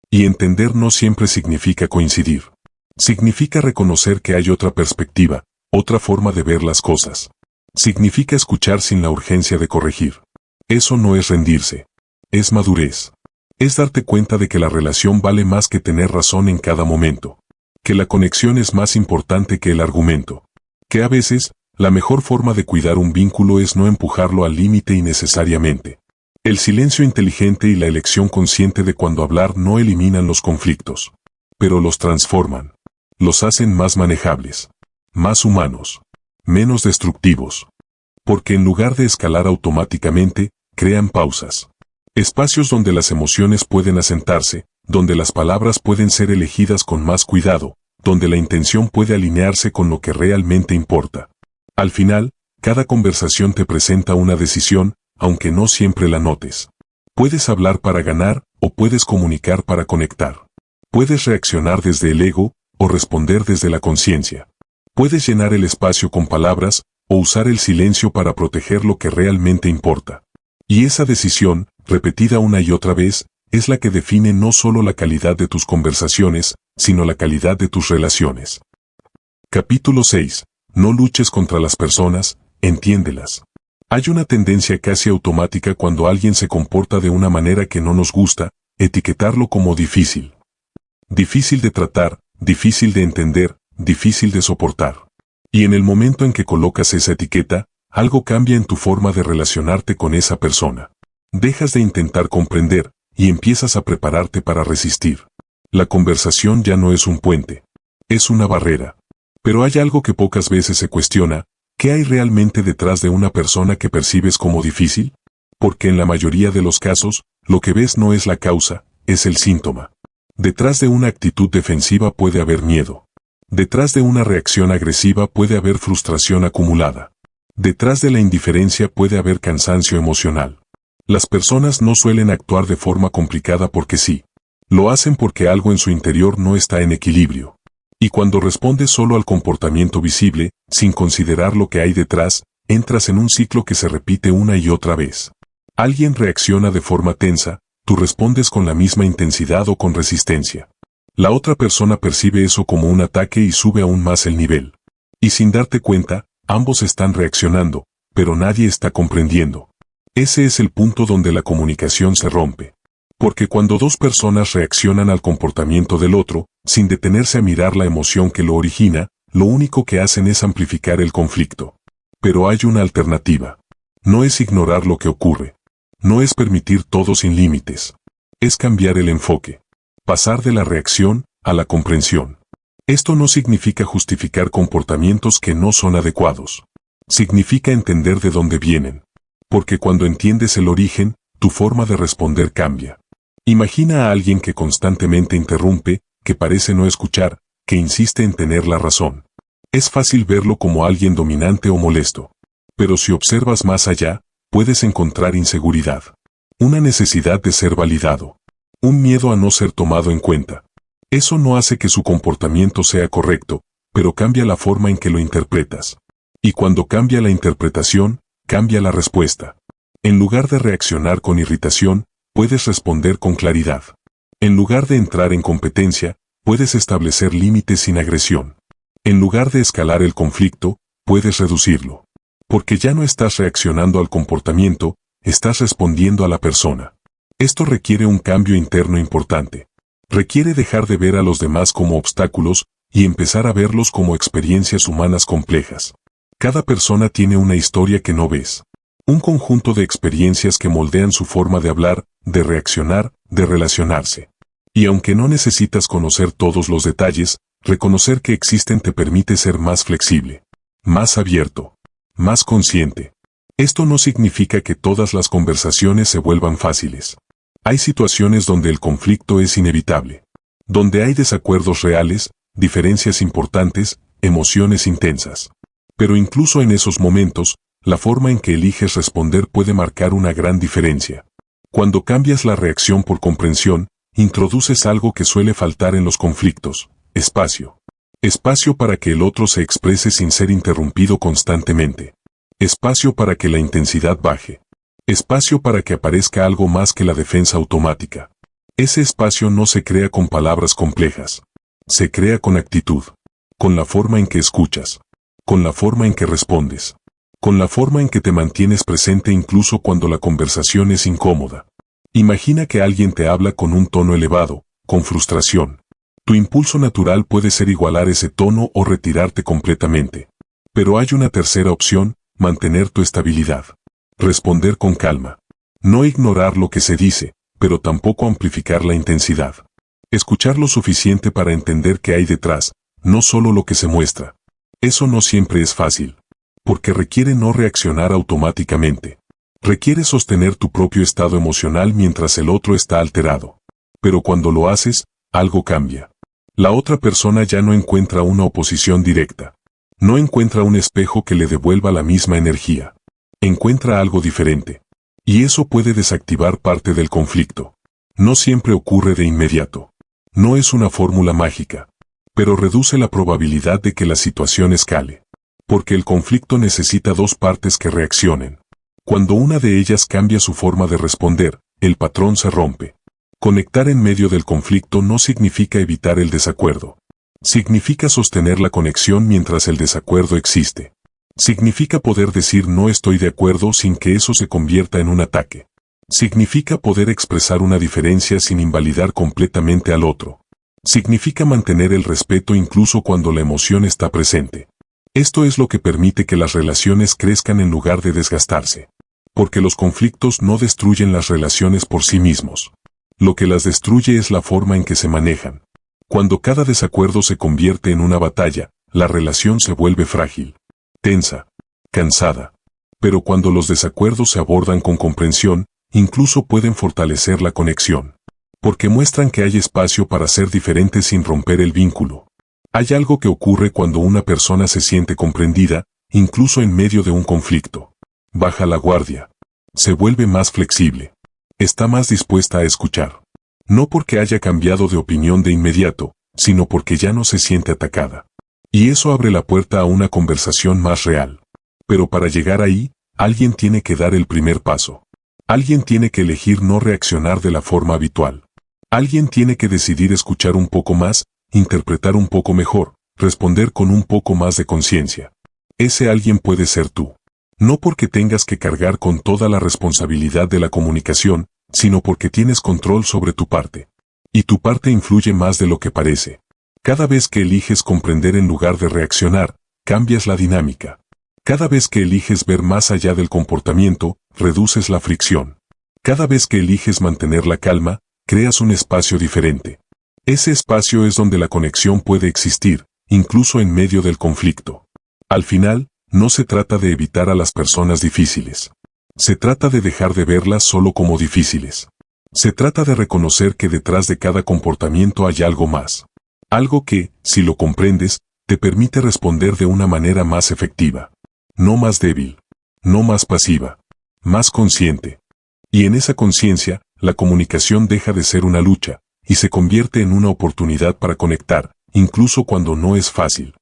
Y entender no siempre significa coincidir. Significa reconocer que hay otra perspectiva, otra forma de ver las cosas. Significa escuchar sin la urgencia de corregir. Eso no es rendirse. Es madurez. Es darte cuenta de que la relación vale más que tener razón en cada momento. Que la conexión es más importante que el argumento. Que a veces, la mejor forma de cuidar un vínculo es no empujarlo al límite innecesariamente. El silencio inteligente y la elección consciente de cuándo hablar no eliminan los conflictos. Pero los transforman. Los hacen más manejables. Más humanos. Menos destructivos. Porque en lugar de escalar automáticamente, crean pausas. Espacios donde las emociones pueden asentarse, donde las palabras pueden ser elegidas con más cuidado, donde la intención puede alinearse con lo que realmente importa. Al final, cada conversación te presenta una decisión, aunque no siempre la notes. Puedes hablar para ganar, o puedes comunicar para conectar. Puedes reaccionar desde el ego, o responder desde la conciencia. Puedes llenar el espacio con palabras, o usar el silencio para proteger lo que realmente importa. Y esa decisión, repetida una y otra vez, es la que define no solo la calidad de tus conversaciones, sino la calidad de tus relaciones. Capítulo 6. No luches contra las personas, entiéndelas. Hay una tendencia casi automática cuando alguien se comporta de una manera que no nos gusta, etiquetarlo como difícil. Difícil de tratar, difícil de entender, difícil de soportar. Y en el momento en que colocas esa etiqueta, algo cambia en tu forma de relacionarte con esa persona. Dejas de intentar comprender, y empiezas a prepararte para resistir. La conversación ya no es un puente. Es una barrera. Pero hay algo que pocas veces se cuestiona: ¿qué hay realmente detrás de una persona que percibes como difícil? Porque en la mayoría de los casos, lo que ves no es la causa, es el síntoma. Detrás de una actitud defensiva puede haber miedo. Detrás de una reacción agresiva puede haber frustración acumulada. Detrás de la indiferencia puede haber cansancio emocional. Las personas no suelen actuar de forma complicada porque sí. Lo hacen porque algo en su interior no está en equilibrio. Y cuando respondes solo al comportamiento visible, sin considerar lo que hay detrás, entras en un ciclo que se repite una y otra vez. Alguien reacciona de forma tensa, tú respondes con la misma intensidad o con resistencia. La otra persona percibe eso como un ataque y sube aún más el nivel. Y sin darte cuenta, ambos están reaccionando, pero nadie está comprendiendo. Ese es el punto donde la comunicación se rompe. Porque cuando dos personas reaccionan al comportamiento del otro, sin detenerse a mirar la emoción que lo origina, lo único que hacen es amplificar el conflicto. Pero hay una alternativa. No es ignorar lo que ocurre. No es permitir todo sin límites. Es cambiar el enfoque. Pasar de la reacción a la comprensión. Esto no significa justificar comportamientos que no son adecuados. Significa entender de dónde vienen. Porque cuando entiendes el origen, tu forma de responder cambia. Imagina a alguien que constantemente interrumpe, que parece no escuchar, que insiste en tener la razón. Es fácil verlo como alguien dominante o molesto. Pero si observas más allá, puedes encontrar inseguridad. Una necesidad de ser validado. Un miedo a no ser tomado en cuenta. Eso no hace que su comportamiento sea correcto, pero cambia la forma en que lo interpretas. Y cuando cambia la interpretación, cambia la respuesta. En lugar de reaccionar con irritación, puedes responder con claridad. En lugar de entrar en competencia, puedes establecer límites sin agresión. En lugar de escalar el conflicto, puedes reducirlo. Porque ya no estás reaccionando al comportamiento, estás respondiendo a la persona. Esto requiere un cambio interno importante. Requiere dejar de ver a los demás como obstáculos y empezar a verlos como experiencias humanas complejas. Cada persona tiene una historia que no ves. Un conjunto de experiencias que moldean su forma de hablar, de reaccionar, de relacionarse. Y aunque no necesitas conocer todos los detalles, reconocer que existen te permite ser más flexible, más abierto, más consciente. Esto no significa que todas las conversaciones se vuelvan fáciles. Hay situaciones donde el conflicto es inevitable. Donde hay desacuerdos reales, diferencias importantes, emociones intensas. Pero incluso en esos momentos, la forma en que eliges responder puede marcar una gran diferencia. Cuando cambias la reacción por comprensión, introduces algo que suele faltar en los conflictos: espacio. Espacio para que el otro se exprese sin ser interrumpido constantemente. Espacio para que la intensidad baje. Espacio para que aparezca algo más que la defensa automática. Ese espacio no se crea con palabras complejas. Se crea con actitud. Con la forma en que escuchas. Con la forma en que respondes. Con la forma en que te mantienes presente incluso cuando la conversación es incómoda. Imagina que alguien te habla con un tono elevado, con frustración. Tu impulso natural puede ser igualar ese tono o retirarte completamente. Pero hay una tercera opción: mantener tu estabilidad. Responder con calma. No ignorar lo que se dice, pero tampoco amplificar la intensidad. Escuchar lo suficiente para entender qué hay detrás, no solo lo que se muestra. Eso no siempre es fácil. Porque requiere no reaccionar automáticamente. Requiere sostener tu propio estado emocional mientras el otro está alterado. Pero cuando lo haces, algo cambia. La otra persona ya no encuentra una oposición directa. No encuentra un espejo que le devuelva la misma energía. Encuentra algo diferente. Y eso puede desactivar parte del conflicto. No siempre ocurre de inmediato. No es una fórmula mágica. Pero reduce la probabilidad de que la situación escale. Porque el conflicto necesita dos partes que reaccionen. Cuando una de ellas cambia su forma de responder, el patrón se rompe. Conectar en medio del conflicto no significa evitar el desacuerdo. Significa sostener la conexión mientras el desacuerdo existe. Significa poder decir no estoy de acuerdo sin que eso se convierta en un ataque. Significa poder expresar una diferencia sin invalidar completamente al otro. Significa mantener el respeto incluso cuando la emoción está presente. Esto es lo que permite que las relaciones crezcan en lugar de desgastarse. Porque los conflictos no destruyen las relaciones por sí mismos. Lo que las destruye es la forma en que se manejan. Cuando cada desacuerdo se convierte en una batalla, la relación se vuelve frágil, tensa, cansada. Pero cuando los desacuerdos se abordan con comprensión, incluso pueden fortalecer la conexión. Porque muestran que hay espacio para ser diferentes sin romper el vínculo. Hay algo que ocurre cuando una persona se siente comprendida, incluso en medio de un conflicto. Baja la guardia. Se vuelve más flexible. Está más dispuesta a escuchar. No porque haya cambiado de opinión de inmediato, sino porque ya no se siente atacada. Y eso abre la puerta a una conversación más real. Pero para llegar ahí, alguien tiene que dar el primer paso. Alguien tiene que elegir no reaccionar de la forma habitual. Alguien tiene que decidir escuchar un poco más, interpretar un poco mejor, responder con un poco más de conciencia. Ese alguien puede ser tú. No porque tengas que cargar con toda la responsabilidad de la comunicación, sino porque tienes control sobre tu parte. Y tu parte influye más de lo que parece. Cada vez que eliges comprender en lugar de reaccionar, cambias la dinámica. Cada vez que eliges ver más allá del comportamiento, reduces la fricción. Cada vez que eliges mantener la calma, creas un espacio diferente. Ese espacio es donde la conexión puede existir, incluso en medio del conflicto. Al final, no se trata de evitar a las personas difíciles. Se trata de dejar de verlas solo como difíciles. Se trata de reconocer que detrás de cada comportamiento hay algo más. Algo que, si lo comprendes, te permite responder de una manera más efectiva. No más débil. No más pasiva. Más consciente. Y en esa conciencia, la comunicación deja de ser una lucha, y se convierte en una oportunidad para conectar, incluso cuando no es fácil.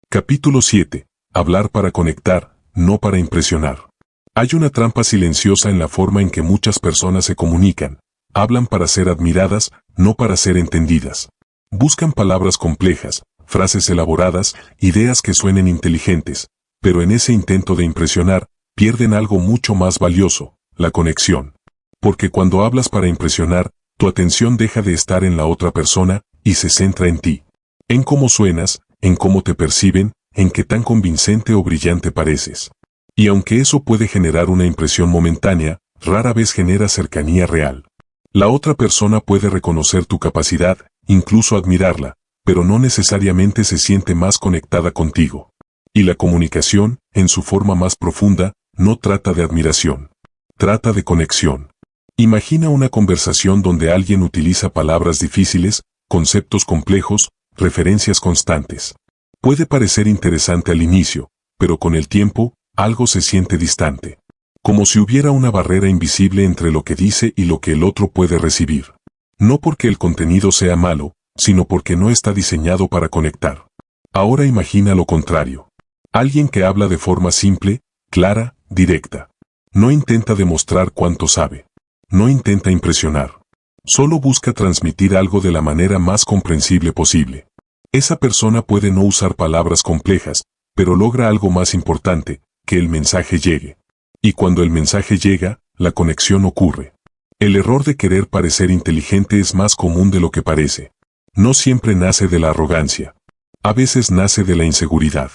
Capítulo 7. Hablar para conectar, no para impresionar. Hay una trampa silenciosa en la forma en que muchas personas se comunican. Hablan para ser admiradas, no para ser entendidas. Buscan palabras complejas, frases elaboradas, ideas que suenen inteligentes, pero en ese intento de impresionar, pierden algo mucho más valioso, la conexión. Porque cuando hablas para impresionar, tu atención deja de estar en la otra persona y se centra en ti. En cómo suenas, en cómo te perciben, en qué tan convincente o brillante pareces. Y aunque eso puede generar una impresión momentánea, rara vez genera cercanía real. La otra persona puede reconocer tu capacidad, incluso admirarla, pero no necesariamente se siente más conectada contigo. Y la comunicación, en su forma más profunda, no trata de admiración. Trata de conexión. Imagina una conversación donde alguien utiliza palabras difíciles, conceptos complejos, referencias constantes. Puede parecer interesante al inicio, pero con el tiempo, algo se siente distante. Como si hubiera una barrera invisible entre lo que dice y lo que el otro puede recibir. No porque el contenido sea malo, sino porque no está diseñado para conectar. Ahora imagina lo contrario. Alguien que habla de forma simple, clara, directa. No intenta demostrar cuánto sabe. No intenta impresionar. Solo busca transmitir algo de la manera más comprensible posible. Esa persona puede no usar palabras complejas, pero logra algo más importante, que el mensaje llegue. Y cuando el mensaje llega, la conexión ocurre. El error de querer parecer inteligente es más común de lo que parece. No siempre nace de la arrogancia. A veces nace de la inseguridad.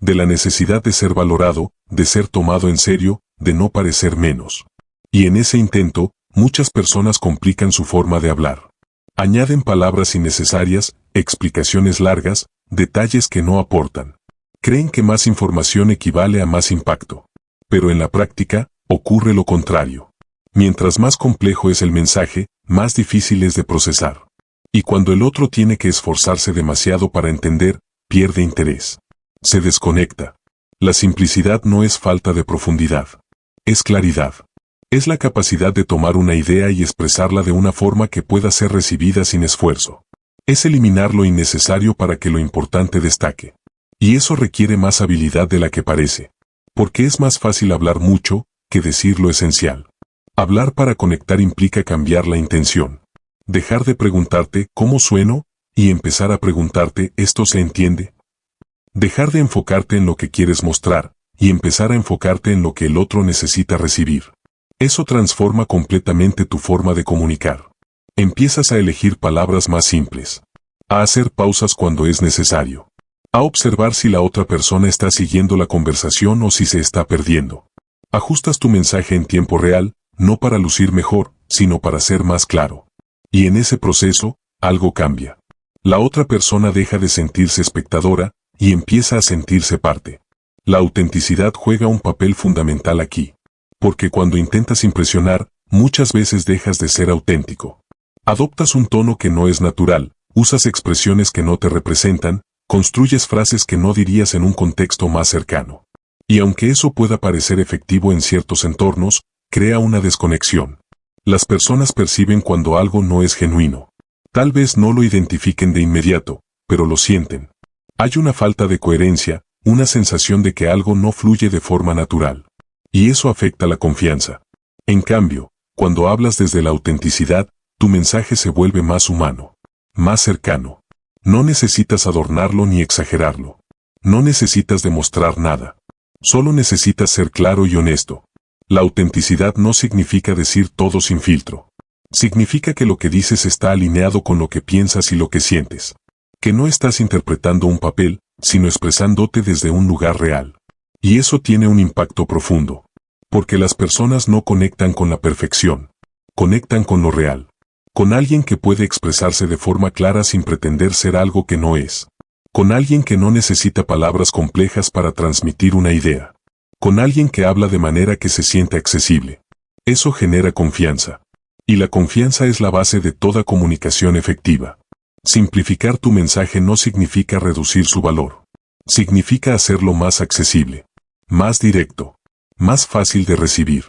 De la necesidad de ser valorado, de ser tomado en serio, de no parecer menos. Y en ese intento, muchas personas complican su forma de hablar. Añaden palabras innecesarias, explicaciones largas, detalles que no aportan. Creen que más información equivale a más impacto. Pero en la práctica, ocurre lo contrario. Mientras más complejo es el mensaje, más difícil es de procesar. Y cuando el otro tiene que esforzarse demasiado para entender, pierde interés. Se desconecta. La simplicidad no es falta de profundidad. Es claridad. Es la capacidad de tomar una idea y expresarla de una forma que pueda ser recibida sin esfuerzo. Es eliminar lo innecesario para que lo importante destaque. Y eso requiere más habilidad de la que parece. Porque es más fácil hablar mucho, que decir lo esencial. Hablar para conectar implica cambiar la intención. Dejar de preguntarte ¿cómo sueno? Y empezar a preguntarte ¿esto se entiende? Dejar de enfocarte en lo que quieres mostrar, y empezar a enfocarte en lo que el otro necesita recibir. Eso transforma completamente tu forma de comunicar. Empiezas a elegir palabras más simples. A hacer pausas cuando es necesario. A observar si la otra persona está siguiendo la conversación o si se está perdiendo. Ajustas tu mensaje en tiempo real, no para lucir mejor, sino para ser más claro. Y en ese proceso, algo cambia. La otra persona deja de sentirse espectadora, y empieza a sentirse parte. La autenticidad juega un papel fundamental aquí. Porque cuando intentas impresionar, muchas veces dejas de ser auténtico. Adoptas un tono que no es natural, usas expresiones que no te representan, construyes frases que no dirías en un contexto más cercano. Y aunque eso pueda parecer efectivo en ciertos entornos, crea una desconexión. Las personas perciben cuando algo no es genuino. Tal vez no lo identifiquen de inmediato, pero lo sienten. Hay una falta de coherencia, una sensación de que algo no fluye de forma natural. Y eso afecta la confianza. En cambio, cuando hablas desde la autenticidad, tu mensaje se vuelve más humano, más cercano. No necesitas adornarlo ni exagerarlo. No necesitas demostrar nada. Solo necesitas ser claro y honesto. La autenticidad no significa decir todo sin filtro. Significa que lo que dices está alineado con lo que piensas y lo que sientes. Que no estás interpretando un papel, sino expresándote desde un lugar real. Y eso tiene un impacto profundo. Porque las personas no conectan con la perfección. Conectan con lo real. Con alguien que puede expresarse de forma clara sin pretender ser algo que no es. Con alguien que no necesita palabras complejas para transmitir una idea. Con alguien que habla de manera que se sienta accesible. Eso genera confianza. Y la confianza es la base de toda comunicación efectiva. Simplificar tu mensaje no significa reducir su valor. Significa hacerlo más accesible. Más directo. Más fácil de recibir.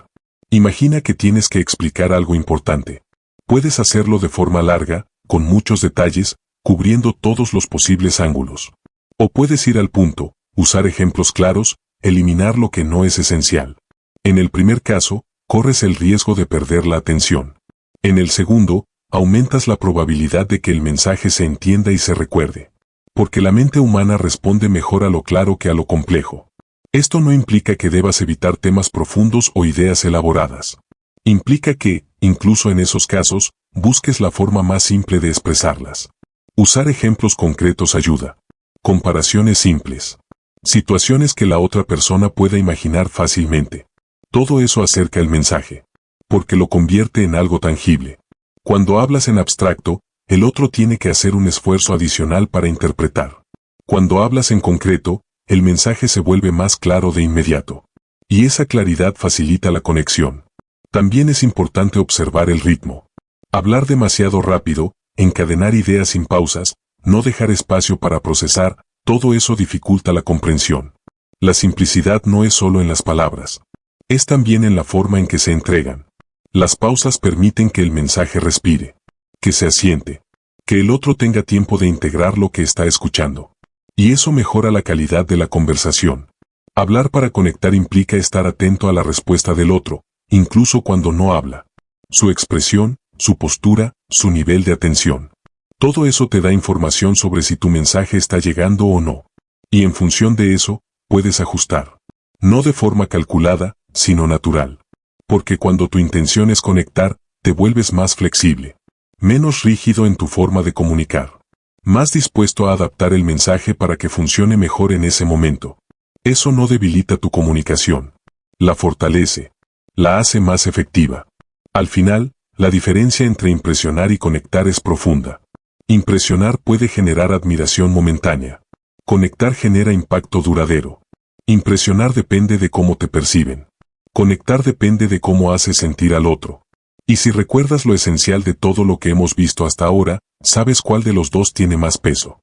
Imagina que tienes que explicar algo importante. Puedes hacerlo de forma larga, con muchos detalles, cubriendo todos los posibles ángulos. O puedes ir al punto, usar ejemplos claros, eliminar lo que no es esencial. En el primer caso, corres el riesgo de perder la atención. En el segundo, aumentas la probabilidad de que el mensaje se entienda y se recuerde. Porque la mente humana responde mejor a lo claro que a lo complejo. Esto no implica que debas evitar temas profundos o ideas elaboradas. Implica que, incluso en esos casos, busques la forma más simple de expresarlas. Usar ejemplos concretos ayuda. Comparaciones simples. Situaciones que la otra persona pueda imaginar fácilmente. Todo eso acerca el mensaje. Porque lo convierte en algo tangible. Cuando hablas en abstracto, el otro tiene que hacer un esfuerzo adicional para interpretar. Cuando hablas en concreto, el mensaje se vuelve más claro de inmediato. Y esa claridad facilita la conexión. También es importante observar el ritmo. Hablar demasiado rápido, encadenar ideas sin pausas, no dejar espacio para procesar, todo eso dificulta la comprensión. La simplicidad no es solo en las palabras. Es también en la forma en que se entregan. Las pausas permiten que el mensaje respire, que se asiente, que el otro tenga tiempo de integrar lo que está escuchando. Y eso mejora la calidad de la conversación. Hablar para conectar implica estar atento a la respuesta del otro, incluso cuando no habla. Su expresión, su postura, su nivel de atención. Todo eso te da información sobre si tu mensaje está llegando o no. Y en función de eso, puedes ajustar. No de forma calculada, sino natural. Porque cuando tu intención es conectar, te vuelves más flexible. Menos rígido en tu forma de comunicar. Más dispuesto a adaptar el mensaje para que funcione mejor en ese momento. Eso no debilita tu comunicación. La fortalece. La hace más efectiva. Al final, la diferencia entre impresionar y conectar es profunda. Impresionar puede generar admiración momentánea. Conectar genera impacto duradero. Impresionar depende de cómo te perciben. Conectar depende de cómo haces sentir al otro. Y si recuerdas lo esencial de todo lo que hemos visto hasta ahora, sabes cuál de los dos tiene más peso.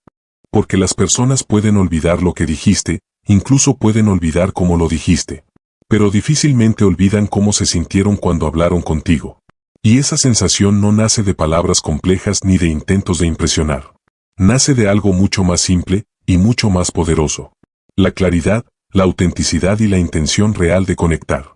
Porque las personas pueden olvidar lo que dijiste, incluso pueden olvidar cómo lo dijiste. Pero difícilmente olvidan cómo se sintieron cuando hablaron contigo. Y esa sensación no nace de palabras complejas ni de intentos de impresionar. Nace de algo mucho más simple y mucho más poderoso. La claridad, la autenticidad y la intención real de conectar.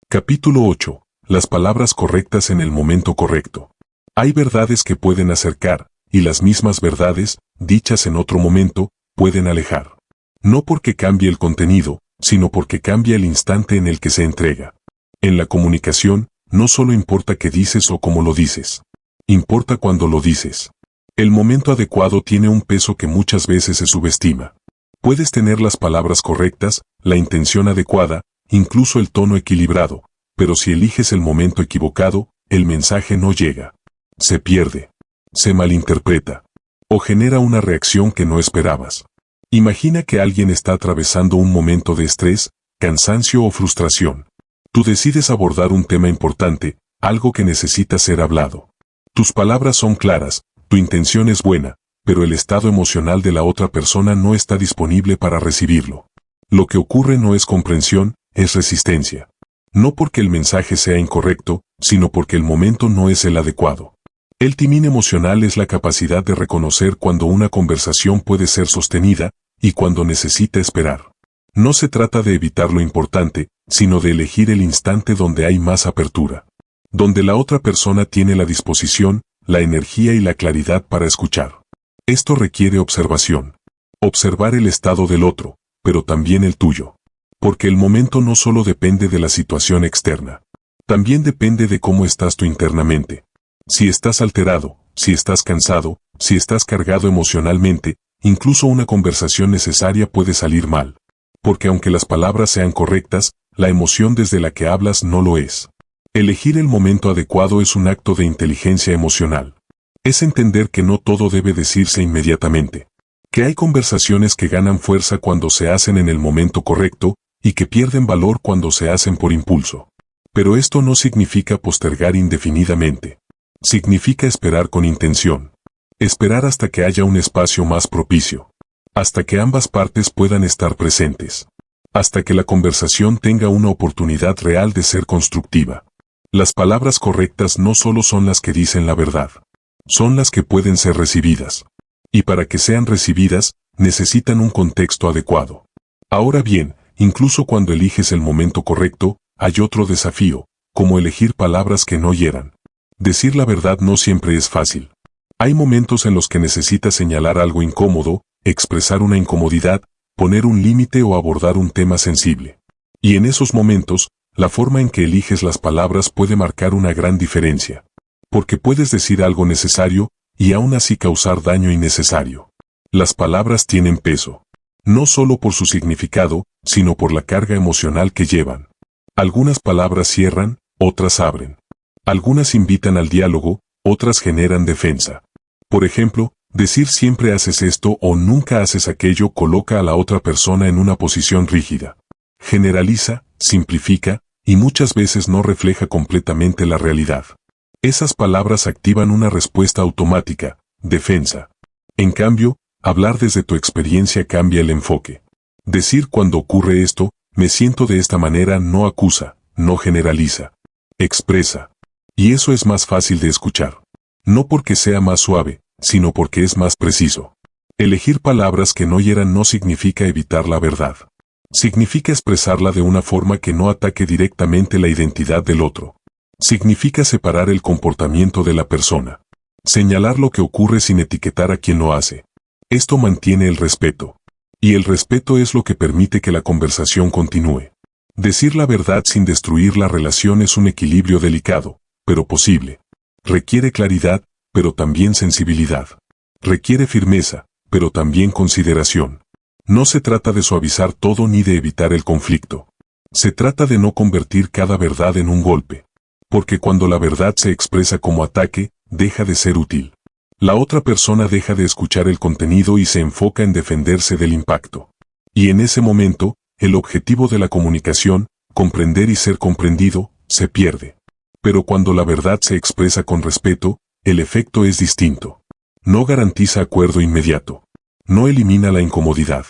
Capítulo 8. Las palabras correctas en el momento correcto. Hay verdades que pueden acercar, y las mismas verdades, dichas en otro momento, pueden alejar. No porque cambie el contenido, sino porque cambia el instante en el que se entrega. En la comunicación, no solo importa qué dices o cómo lo dices. Importa cuándo lo dices. El momento adecuado tiene un peso que muchas veces se subestima. Puedes tener las palabras correctas, la intención adecuada, incluso el tono equilibrado, pero si eliges el momento equivocado, el mensaje no llega. Se pierde. Se malinterpreta. O genera una reacción que no esperabas. Imagina que alguien está atravesando un momento de estrés, cansancio o frustración. Tú decides abordar un tema importante, algo que necesita ser hablado. Tus palabras son claras, tu intención es buena, pero el estado emocional de la otra persona no está disponible para recibirlo. Lo que ocurre no es comprensión, es resistencia. No porque el mensaje sea incorrecto, sino porque el momento no es el adecuado. El timing emocional es la capacidad de reconocer cuando una conversación puede ser sostenida, y cuando necesita esperar. No se trata de evitar lo importante, sino de elegir el instante donde hay más apertura. Donde la otra persona tiene la disposición, la energía y la claridad para escuchar. Esto requiere observación. Observar el estado del otro, pero también el tuyo. Porque el momento no solo depende de la situación externa. También depende de cómo estás tú internamente. Si estás alterado, si estás cansado, si estás cargado emocionalmente, incluso una conversación necesaria puede salir mal. Porque aunque las palabras sean correctas, la emoción desde la que hablas no lo es. Elegir el momento adecuado es un acto de inteligencia emocional. Es entender que no todo debe decirse inmediatamente. Que hay conversaciones que ganan fuerza cuando se hacen en el momento correcto, y que pierden valor cuando se hacen por impulso. Pero esto no significa postergar indefinidamente. Significa esperar con intención. Esperar hasta que haya un espacio más propicio. Hasta que ambas partes puedan estar presentes. Hasta que la conversación tenga una oportunidad real de ser constructiva. Las palabras correctas no solo son las que dicen la verdad. Son las que pueden ser recibidas. Y para que sean recibidas, necesitan un contexto adecuado. Ahora bien, incluso cuando eliges el momento correcto, hay otro desafío, como elegir palabras que no hieran. Decir la verdad no siempre es fácil. Hay momentos en los que necesitas señalar algo incómodo, expresar una incomodidad, poner un límite o abordar un tema sensible. Y en esos momentos, la forma en que eliges las palabras puede marcar una gran diferencia. Porque puedes decir algo necesario, y aún así causar daño innecesario. Las palabras tienen peso. No solo por su significado, sino por la carga emocional que llevan. Algunas palabras cierran, otras abren. Algunas invitan al diálogo, otras generan defensa. Por ejemplo, decir siempre haces esto o nunca haces aquello coloca a la otra persona en una posición rígida. Generaliza, simplifica, y muchas veces no refleja completamente la realidad. Esas palabras activan una respuesta automática, defensa. En cambio, hablar desde tu experiencia cambia el enfoque. Decir cuando ocurre esto, me siento de esta manera no acusa, no generaliza. Expresa. Y eso es más fácil de escuchar. No porque sea más suave, sino porque es más preciso. Elegir palabras que no hieran no significa evitar la verdad. Significa expresarla de una forma que no ataque directamente la identidad del otro. Significa separar el comportamiento de la persona. Señalar lo que ocurre sin etiquetar a quien lo hace. Esto mantiene el respeto. Y el respeto es lo que permite que la conversación continúe. Decir la verdad sin destruir la relación es un equilibrio delicado, pero posible. Requiere claridad, pero también sensibilidad. Requiere firmeza, pero también consideración. No se trata de suavizar todo ni de evitar el conflicto. Se trata de no convertir cada verdad en un golpe. Porque cuando la verdad se expresa como ataque, deja de ser útil. La otra persona deja de escuchar el contenido y se enfoca en defenderse del impacto. Y en ese momento, el objetivo de la comunicación, comprender y ser comprendido, se pierde. Pero cuando la verdad se expresa con respeto, el efecto es distinto. No garantiza acuerdo inmediato. No elimina la incomodidad.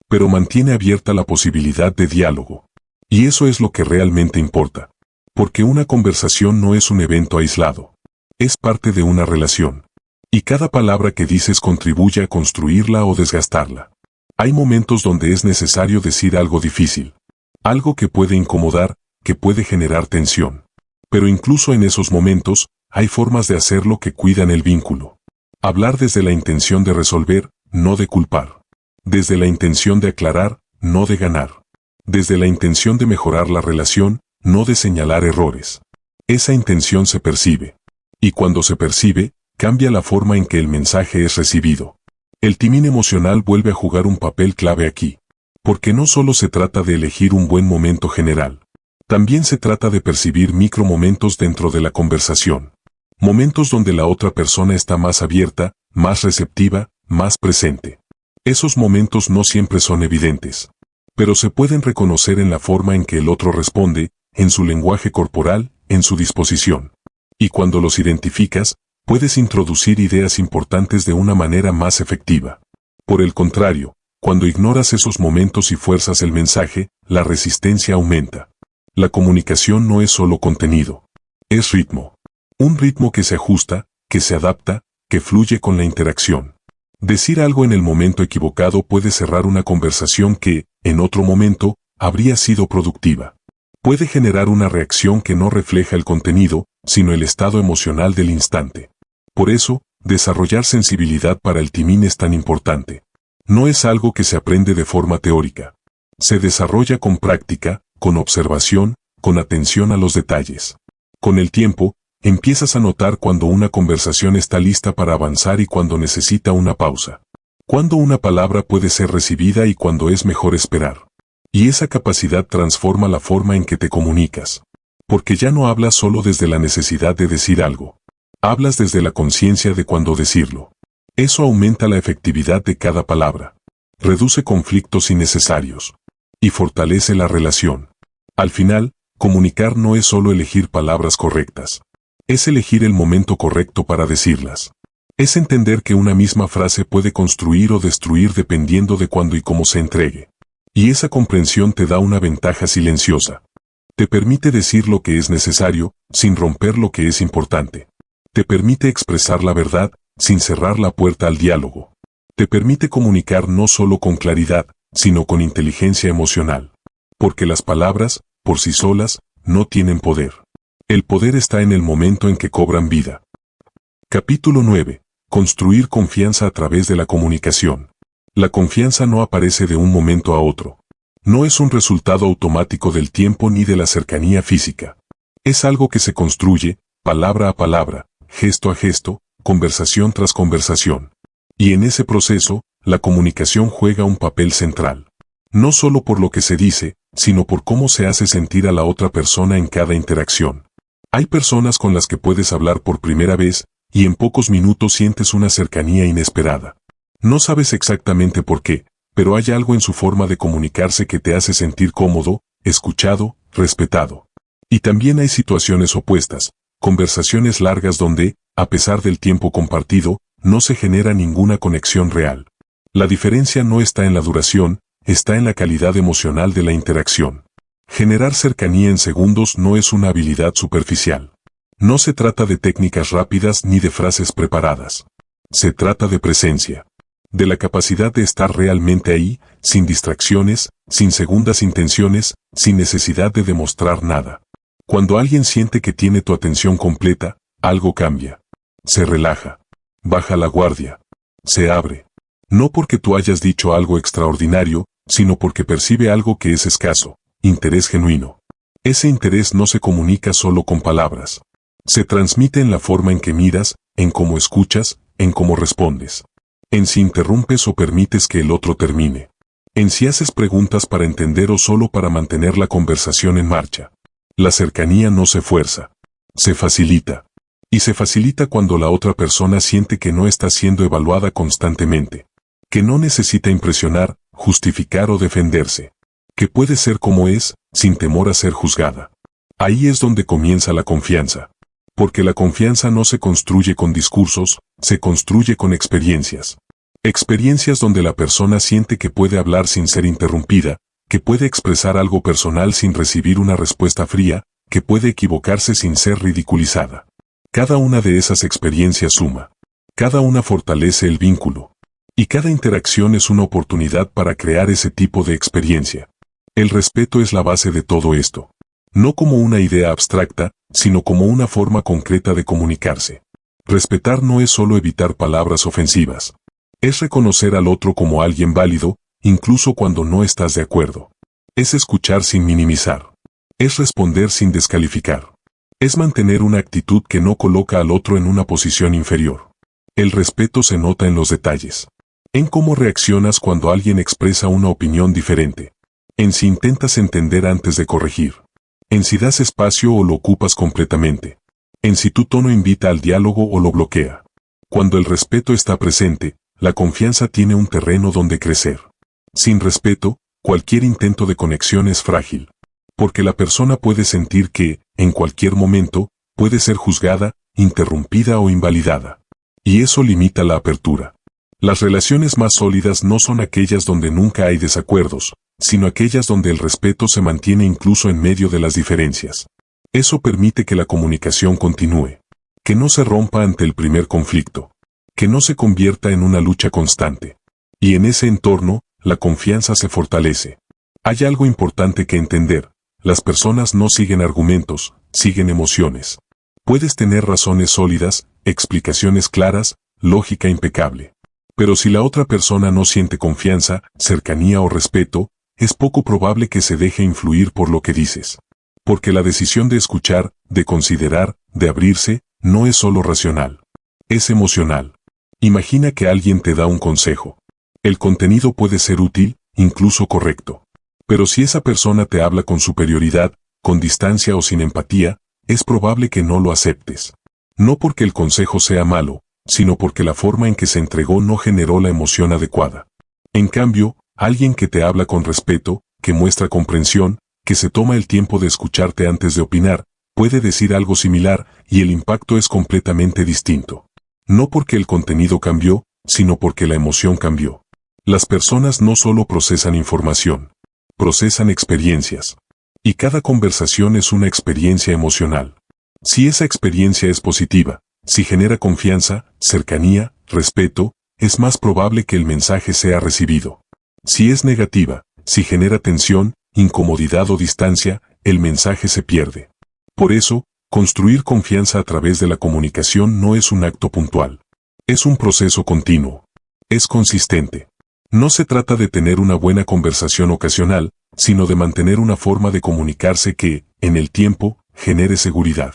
Pero mantiene abierta la posibilidad de diálogo. Y eso es lo que realmente importa. Porque una conversación no es un evento aislado. Es parte de una relación. Y cada palabra que dices contribuye a construirla o desgastarla. Hay momentos donde es necesario decir algo difícil. Algo que puede incomodar, que puede generar tensión. Pero incluso en esos momentos, hay formas de hacerlo que cuidan el vínculo. Hablar desde la intención de resolver, no de culpar. Desde la intención de aclarar, no de ganar. Desde la intención de mejorar la relación, no de señalar errores. Esa intención se percibe. Y cuando se percibe, cambia la forma en que el mensaje es recibido. El timing emocional vuelve a jugar un papel clave aquí. Porque no solo se trata de elegir un buen momento general. También se trata de percibir micromomentos dentro de la conversación. Momentos donde la otra persona está más abierta, más receptiva, más presente. Esos momentos no siempre son evidentes. Pero se pueden reconocer en la forma en que el otro responde, en su lenguaje corporal, en su disposición. Y cuando los identificas, puedes introducir ideas importantes de una manera más efectiva. Por el contrario, cuando ignoras esos momentos y fuerzas el mensaje, la resistencia aumenta. La comunicación no es solo contenido. Es ritmo. Un ritmo que se ajusta, que se adapta, que fluye con la interacción. Decir algo en el momento equivocado puede cerrar una conversación que, en otro momento, habría sido productiva. Puede generar una reacción que no refleja el contenido, sino el estado emocional del instante. Por eso, desarrollar sensibilidad para el timing es tan importante. No es algo que se aprende de forma teórica. Se desarrolla con práctica, con observación, con atención a los detalles. Con el tiempo, empiezas a notar cuando una conversación está lista para avanzar y cuando necesita una pausa. Cuando una palabra puede ser recibida y cuando es mejor esperar. Y esa capacidad transforma la forma en que te comunicas. Porque ya no hablas solo desde la necesidad de decir algo. Hablas desde la conciencia de cuándo decirlo. Eso aumenta la efectividad de cada palabra. Reduce conflictos innecesarios. Y fortalece la relación. Al final, comunicar no es solo elegir palabras correctas. Es elegir el momento correcto para decirlas. Es entender que una misma frase puede construir o destruir dependiendo de cuándo y cómo se entregue. Y esa comprensión te da una ventaja silenciosa. Te permite decir lo que es necesario, sin romper lo que es importante. Te permite expresar la verdad, sin cerrar la puerta al diálogo. Te permite comunicar no solo con claridad, sino con inteligencia emocional. Porque las palabras, por sí solas, no tienen poder. El poder está en el momento en que cobran vida. Capítulo 9. Construir confianza a través de la comunicación. La confianza no aparece de un momento a otro. No es un resultado automático del tiempo ni de la cercanía física. Es algo que se construye, palabra a palabra, gesto a gesto, conversación tras conversación. Y en ese proceso, la comunicación juega un papel central. No solo por lo que se dice, sino por cómo se hace sentir a la otra persona en cada interacción. Hay personas con las que puedes hablar por primera vez, y en pocos minutos sientes una cercanía inesperada. No sabes exactamente por qué, pero hay algo en su forma de comunicarse que te hace sentir cómodo, escuchado, respetado. Y también hay situaciones opuestas, conversaciones largas donde, a pesar del tiempo compartido, no se genera ninguna conexión real. La diferencia no está en la duración, está en la calidad emocional de la interacción. Generar cercanía en segundos no es una habilidad superficial. No se trata de técnicas rápidas ni de frases preparadas. Se trata de presencia. De la capacidad de estar realmente ahí, sin distracciones, sin segundas intenciones, sin necesidad de demostrar nada. Cuando alguien siente que tiene tu atención completa, algo cambia. Se relaja. Baja la guardia. Se abre. No porque tú hayas dicho algo extraordinario, sino porque percibe algo que es escaso. Interés genuino. Ese interés no se comunica solo con palabras. Se transmite en la forma en que miras, en cómo escuchas, en cómo respondes. En si interrumpes o permites que el otro termine. En si haces preguntas para entender o solo para mantener la conversación en marcha. La cercanía no se fuerza. Se facilita. Y se facilita cuando la otra persona siente que no está siendo evaluada constantemente. Que no necesita impresionar, justificar o defenderse. Que puede ser como es, sin temor a ser juzgada. Ahí es donde comienza la confianza. Porque la confianza no se construye con discursos, se construye con experiencias. Experiencias donde la persona siente que puede hablar sin ser interrumpida, que puede expresar algo personal sin recibir una respuesta fría, que puede equivocarse sin ser ridiculizada. Cada una de esas experiencias suma. Cada una fortalece el vínculo. Y cada interacción es una oportunidad para crear ese tipo de experiencia. El respeto es la base de todo esto. No como una idea abstracta, sino como una forma concreta de comunicarse. Respetar no es solo evitar palabras ofensivas. Es reconocer al otro como alguien válido, incluso cuando no estás de acuerdo. Es escuchar sin minimizar. Es responder sin descalificar. Es mantener una actitud que no coloca al otro en una posición inferior. El respeto se nota en los detalles. En cómo reaccionas cuando alguien expresa una opinión diferente. En si intentas entender antes de corregir. En si das espacio o lo ocupas completamente. En si tu tono invita al diálogo o lo bloquea. Cuando el respeto está presente, la confianza tiene un terreno donde crecer. Sin respeto, cualquier intento de conexión es frágil. Porque la persona puede sentir que, en cualquier momento, puede ser juzgada, interrumpida o invalidada. Y eso limita la apertura. Las relaciones más sólidas no son aquellas donde nunca hay desacuerdos, sino aquellas donde el respeto se mantiene incluso en medio de las diferencias. Eso permite que la comunicación continúe. Que no se rompa ante el primer conflicto. que no se convierta en una lucha constante. Y en ese entorno, la confianza se fortalece. Hay algo importante que entender. Las personas no siguen argumentos, siguen emociones. Puedes tener razones sólidas, explicaciones claras, lógica impecable. Pero si la otra persona no siente confianza, cercanía o respeto, es poco probable que se deje influir por lo que dices. Porque la decisión de escuchar, de considerar, de abrirse, no es solo racional. Es emocional. Imagina que alguien te da un consejo. El contenido puede ser útil, incluso correcto. Pero si esa persona te habla con superioridad, con distancia o sin empatía, es probable que no lo aceptes. No porque el consejo sea malo, sino porque la forma en que se entregó no generó la emoción adecuada. En cambio, alguien que te habla con respeto, que muestra comprensión, que se toma el tiempo de escucharte antes de opinar, puede decir algo similar y el impacto es completamente distinto. No porque el contenido cambió, sino porque la emoción cambió. Las personas no solo procesan información, procesan experiencias. Y cada conversación es una experiencia emocional. Si esa experiencia es positiva, si genera confianza, cercanía, respeto, es más probable que el mensaje sea recibido. Si es negativa, si genera tensión, incomodidad o distancia, el mensaje se pierde. Por eso, construir confianza a través de la comunicación no es un acto puntual. Es un proceso continuo. Es consistente. No se trata de tener una buena conversación ocasional, sino de mantener una forma de comunicarse que, en el tiempo, genere seguridad.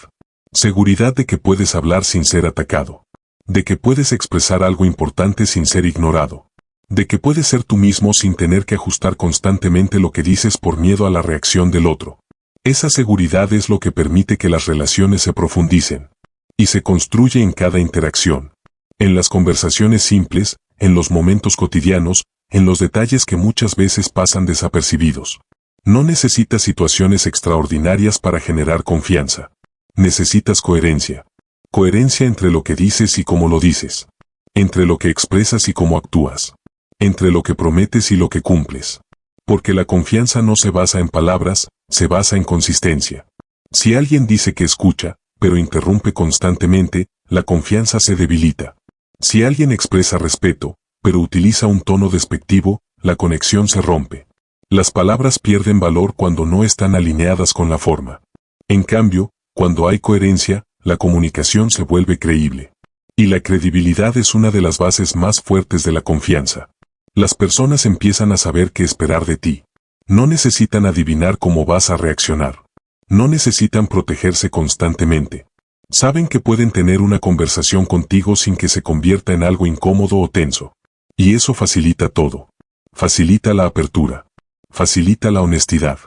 Seguridad de que puedes hablar sin ser atacado. De que puedes expresar algo importante sin ser ignorado. De que puedes ser tú mismo sin tener que ajustar constantemente lo que dices por miedo a la reacción del otro. Esa seguridad es lo que permite que las relaciones se profundicen. Y se construye en cada interacción. En las conversaciones simples, en los momentos cotidianos, en los detalles que muchas veces pasan desapercibidos. No necesitas situaciones extraordinarias para generar confianza. Necesitas coherencia. Coherencia entre lo que dices y cómo lo dices. Entre lo que expresas y cómo actúas. Entre lo que prometes y lo que cumples. Porque la confianza no se basa en palabras, se basa en consistencia. Si alguien dice que escucha, pero interrumpe constantemente, la confianza se debilita. Si alguien expresa respeto, pero utiliza un tono despectivo, la conexión se rompe. Las palabras pierden valor cuando no están alineadas con la forma. En cambio, cuando hay coherencia, la comunicación se vuelve creíble. Y la credibilidad es una de las bases más fuertes de la confianza. Las personas empiezan a saber qué esperar de ti. No necesitan adivinar cómo vas a reaccionar. No necesitan protegerse constantemente. Saben que pueden tener una conversación contigo sin que se convierta en algo incómodo o tenso. Y eso facilita todo. Facilita la apertura. Facilita la honestidad.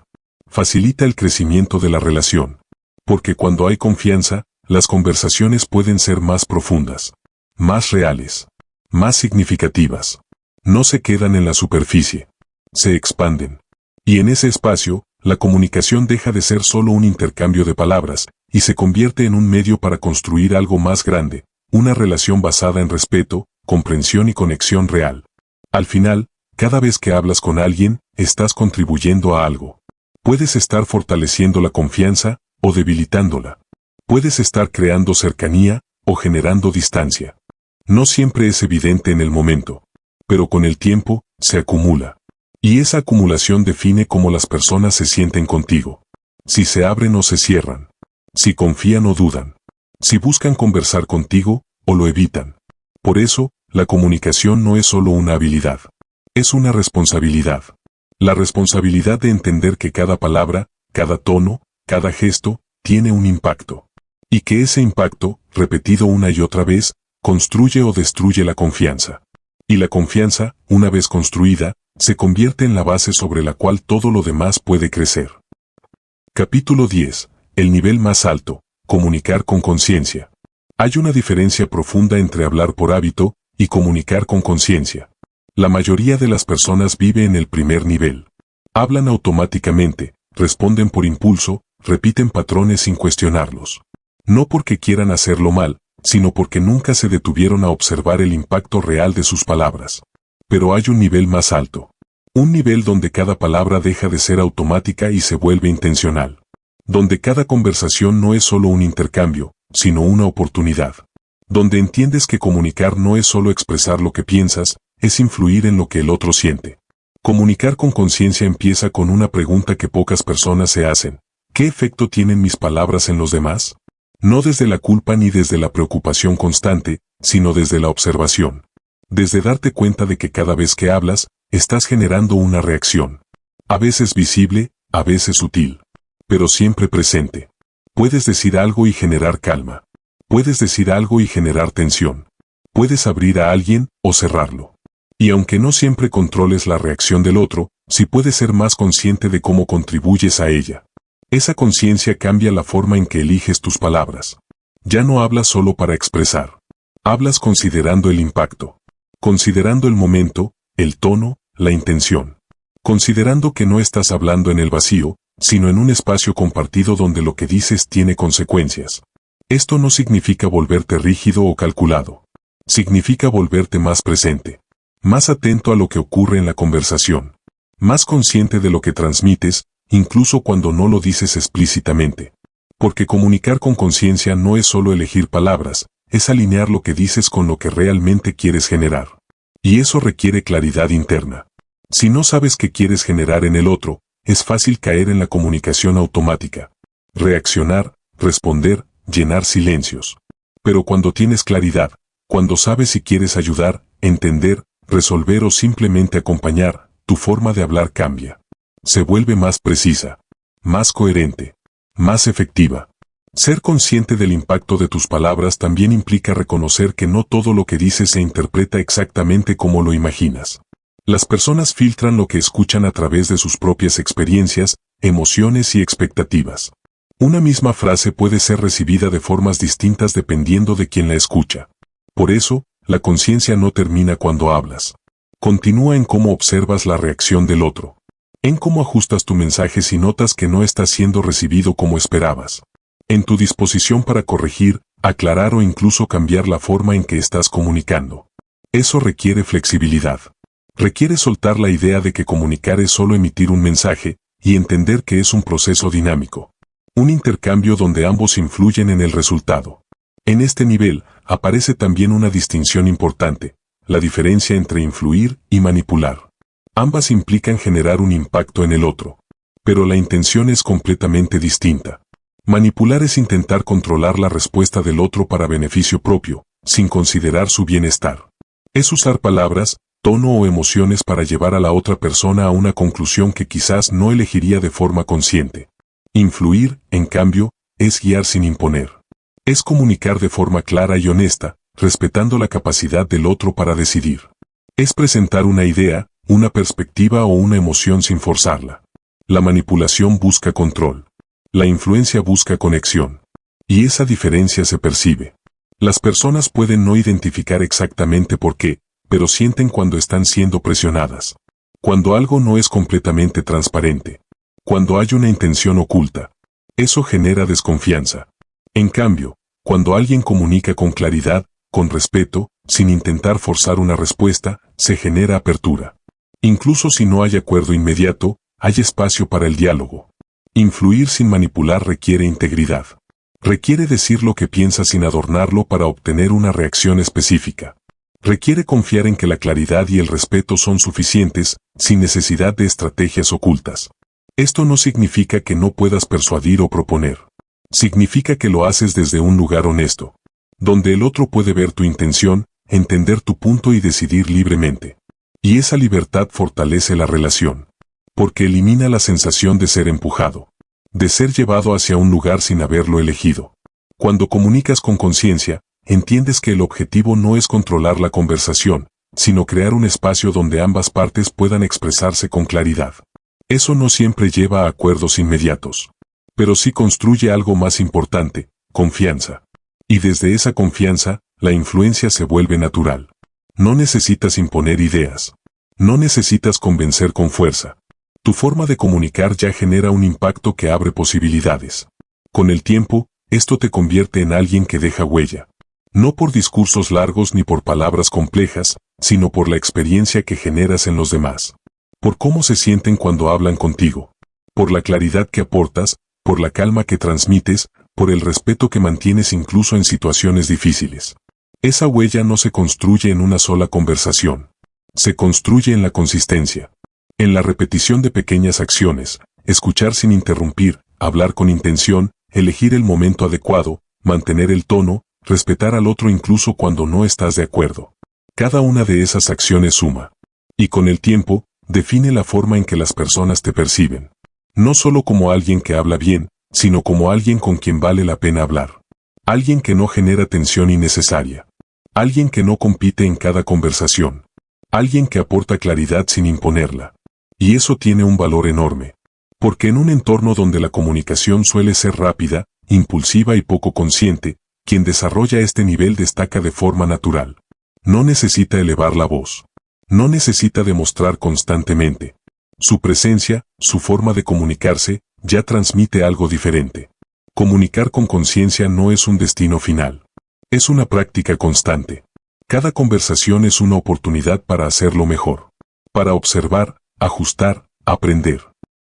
Facilita el crecimiento de la relación. Porque cuando hay confianza, las conversaciones pueden ser más profundas, más reales, más significativas. No se quedan en la superficie. Se expanden. Y en ese espacio, la comunicación deja de ser solo un intercambio de palabras, y se convierte en un medio para construir algo más grande, una relación basada en respeto, comprensión y conexión real. Al final, cada vez que hablas con alguien, estás contribuyendo a algo. Puedes estar fortaleciendo la confianza, o debilitándola. Puedes estar creando cercanía, o generando distancia. No siempre es evidente en el momento. Pero con el tiempo, se acumula. Y esa acumulación define cómo las personas se sienten contigo. Si se abren o se cierran. Si confían o dudan. Si buscan conversar contigo, o lo evitan. Por eso, la comunicación no es solo una habilidad. Es una responsabilidad. La responsabilidad de entender que cada palabra, cada tono, cada gesto, tiene un impacto. Y que ese impacto, repetido una y otra vez, construye o destruye la confianza. Y la confianza, una vez construida, se convierte en la base sobre la cual todo lo demás puede crecer. Capítulo 10. El nivel más alto, comunicar con conciencia. Hay una diferencia profunda entre hablar por hábito y comunicar con conciencia. La mayoría de las personas vive en el primer nivel. Hablan automáticamente, responden por impulso, repiten patrones sin cuestionarlos. No porque quieran hacerlo mal, sino porque nunca se detuvieron a observar el impacto real de sus palabras. Pero hay un nivel más alto. Un nivel donde cada palabra deja de ser automática y se vuelve intencional. Donde cada conversación no es solo un intercambio, sino una oportunidad. donde entiendes que comunicar no es solo expresar lo que piensas, es influir en lo que el otro siente. Comunicar con conciencia empieza con una pregunta que pocas personas se hacen: ¿qué efecto tienen mis palabras en los demás? No desde la culpa ni desde la preocupación constante, sino desde la observación. Desde darte cuenta de que cada vez que hablas, estás generando una reacción. A veces visible, a veces sutil, pero siempre presente. Puedes decir algo y generar calma. Puedes decir algo y generar tensión. Puedes abrir a alguien o cerrarlo. Y aunque no siempre controles la reacción del otro, sí puedes ser más consciente de cómo contribuyes a ella. Esa conciencia cambia la forma en que eliges tus palabras. Ya no hablas solo para expresar. Hablas considerando el impacto. Considerando el momento, el tono, la intención. Considerando que no estás hablando en el vacío, sino en un espacio compartido donde lo que dices tiene consecuencias. Esto no significa volverte rígido o calculado. Significa volverte más presente. Más atento a lo que ocurre en la conversación. Más consciente de lo que transmites, incluso cuando no lo dices explícitamente. Porque comunicar con conciencia no es solo elegir palabras, es alinear lo que dices con lo que realmente quieres generar. Y eso requiere claridad interna. Si no sabes qué quieres generar en el otro, es fácil caer en la comunicación automática. Reaccionar, responder, llenar silencios. Pero cuando tienes claridad, cuando sabes si quieres ayudar, entender, resolver o simplemente acompañar, tu forma de hablar cambia. Se vuelve más precisa, más coherente, más efectiva. Ser consciente del impacto de tus palabras también implica reconocer que no todo lo que dices se interpreta exactamente como lo imaginas. Las personas filtran lo que escuchan a través de sus propias experiencias, emociones y expectativas. Una misma frase puede ser recibida de formas distintas dependiendo de quién la escucha. Por eso, la conciencia no termina cuando hablas. Continúa en cómo observas la reacción del otro. En cómo ajustas tu mensaje si notas que no está siendo recibido como esperabas. En tu disposición para corregir, aclarar o incluso cambiar la forma en que estás comunicando. Eso requiere flexibilidad. Requiere soltar la idea de que comunicar es solo emitir un mensaje, y entender que es un proceso dinámico. Un intercambio donde ambos influyen en el resultado. En este nivel, aparece también una distinción importante, la diferencia entre influir y manipular. Ambas implican generar un impacto en el otro. Pero la intención es completamente distinta. Manipular es intentar controlar la respuesta del otro para beneficio propio, sin considerar su bienestar. Es usar palabras, tono o emociones para llevar a la otra persona a una conclusión que quizás no elegiría de forma consciente. Influir, en cambio, es guiar sin imponer. Es comunicar de forma clara y honesta, respetando la capacidad del otro para decidir. Es presentar una idea, una perspectiva o una emoción sin forzarla. La manipulación busca control. La influencia busca conexión. Y esa diferencia se percibe. Las personas pueden no identificar exactamente por qué, pero sienten cuando están siendo presionadas. Cuando algo no es completamente transparente. Cuando hay una intención oculta. Eso genera desconfianza. En cambio, cuando alguien comunica con claridad, con respeto, sin intentar forzar una respuesta, se genera apertura. Incluso si no hay acuerdo inmediato, hay espacio para el diálogo. Influir sin manipular requiere integridad. Requiere decir lo que piensa sin adornarlo para obtener una reacción específica. Requiere confiar en que la claridad y el respeto son suficientes, sin necesidad de estrategias ocultas. Esto no significa que no puedas persuadir o proponer. Significa que lo haces desde un lugar honesto, donde el otro puede ver tu intención, entender tu punto y decidir libremente. Y esa libertad fortalece la relación, porque elimina la sensación de ser empujado, de ser llevado hacia un lugar sin haberlo elegido. Cuando comunicas con conciencia, entiendes que el objetivo no es controlar la conversación, sino crear un espacio donde ambas partes puedan expresarse con claridad. Eso no siempre lleva a acuerdos inmediatos, pero sí construye algo más importante, confianza. Y desde esa confianza, la influencia se vuelve natural. No necesitas imponer ideas. No necesitas convencer con fuerza. Tu forma de comunicar ya genera un impacto que abre posibilidades. Con el tiempo, esto te convierte en alguien que deja huella. No por discursos largos ni por palabras complejas, sino por la experiencia que generas en los demás. Por cómo se sienten cuando hablan contigo. Por la claridad que aportas, por la calma que transmites, por el respeto que mantienes incluso en situaciones difíciles. Esa huella no se construye en una sola conversación. Se construye en la consistencia. En la repetición de pequeñas acciones, escuchar sin interrumpir, hablar con intención, elegir el momento adecuado, mantener el tono, respetar al otro incluso cuando no estás de acuerdo. Cada una de esas acciones suma. Y con el tiempo, define la forma en que las personas te perciben. No solo como alguien que habla bien, sino como alguien con quien vale la pena hablar. Alguien que no genera tensión innecesaria. Alguien que no compite en cada conversación. Alguien que aporta claridad sin imponerla. Y eso tiene un valor enorme. Porque en un entorno donde la comunicación suele ser rápida, impulsiva y poco consciente, quien desarrolla este nivel destaca de forma natural. No necesita elevar la voz. No necesita demostrar constantemente. Su presencia, su forma de comunicarse, ya transmite algo diferente. Comunicar con conciencia no es un destino final. Es una práctica constante. Cada conversación es una oportunidad para hacerlo mejor. Para observar, ajustar, aprender.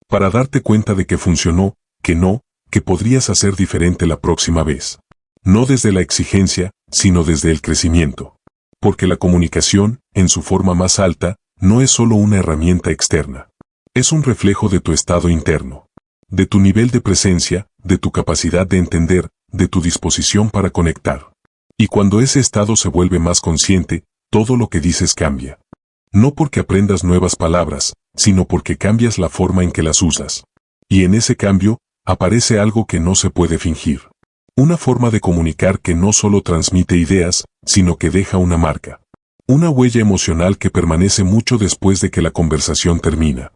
Para darte cuenta de que funcionó, que no, que podrías hacer diferente la próxima vez. No desde la exigencia, sino desde el crecimiento. Porque la comunicación, en su forma más alta, no es solo una herramienta externa. Es un reflejo de tu estado interno. De tu nivel de presencia, de tu capacidad de entender, de tu disposición para conectar. Y cuando ese estado se vuelve más consciente, todo lo que dices cambia. No porque aprendas nuevas palabras, sino porque cambias la forma en que las usas. Y en ese cambio, aparece algo que no se puede fingir. Una forma de comunicar que no solo transmite ideas, sino que deja una marca. Una huella emocional que permanece mucho después de que la conversación termina.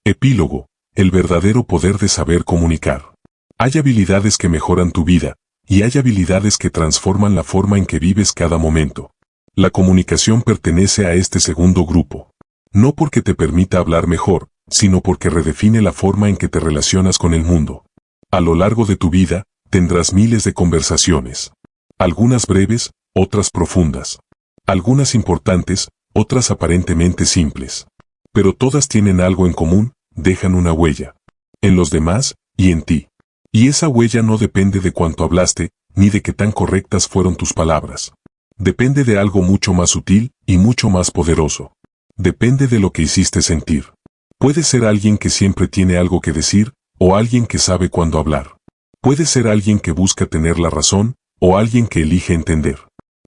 Epílogo. El verdadero poder de saber comunicar. Hay habilidades que mejoran tu vida, y hay habilidades que transforman la forma en que vives cada momento. La comunicación pertenece a este segundo grupo. No porque te permita hablar mejor, sino porque redefine la forma en que te relacionas con el mundo. A lo largo de tu vida, tendrás miles de conversaciones. Algunas breves, otras profundas. Algunas importantes, otras aparentemente simples. Pero todas tienen algo en común, dejan una huella. En los demás, y en ti. Y esa huella no depende de cuánto hablaste, ni de qué tan correctas fueron tus palabras. Depende de algo mucho más sutil, y mucho más poderoso. Depende de lo que hiciste sentir. Puede ser alguien que siempre tiene algo que decir, o alguien que sabe cuándo hablar. Puede ser alguien que busca tener la razón, o alguien que elige entender.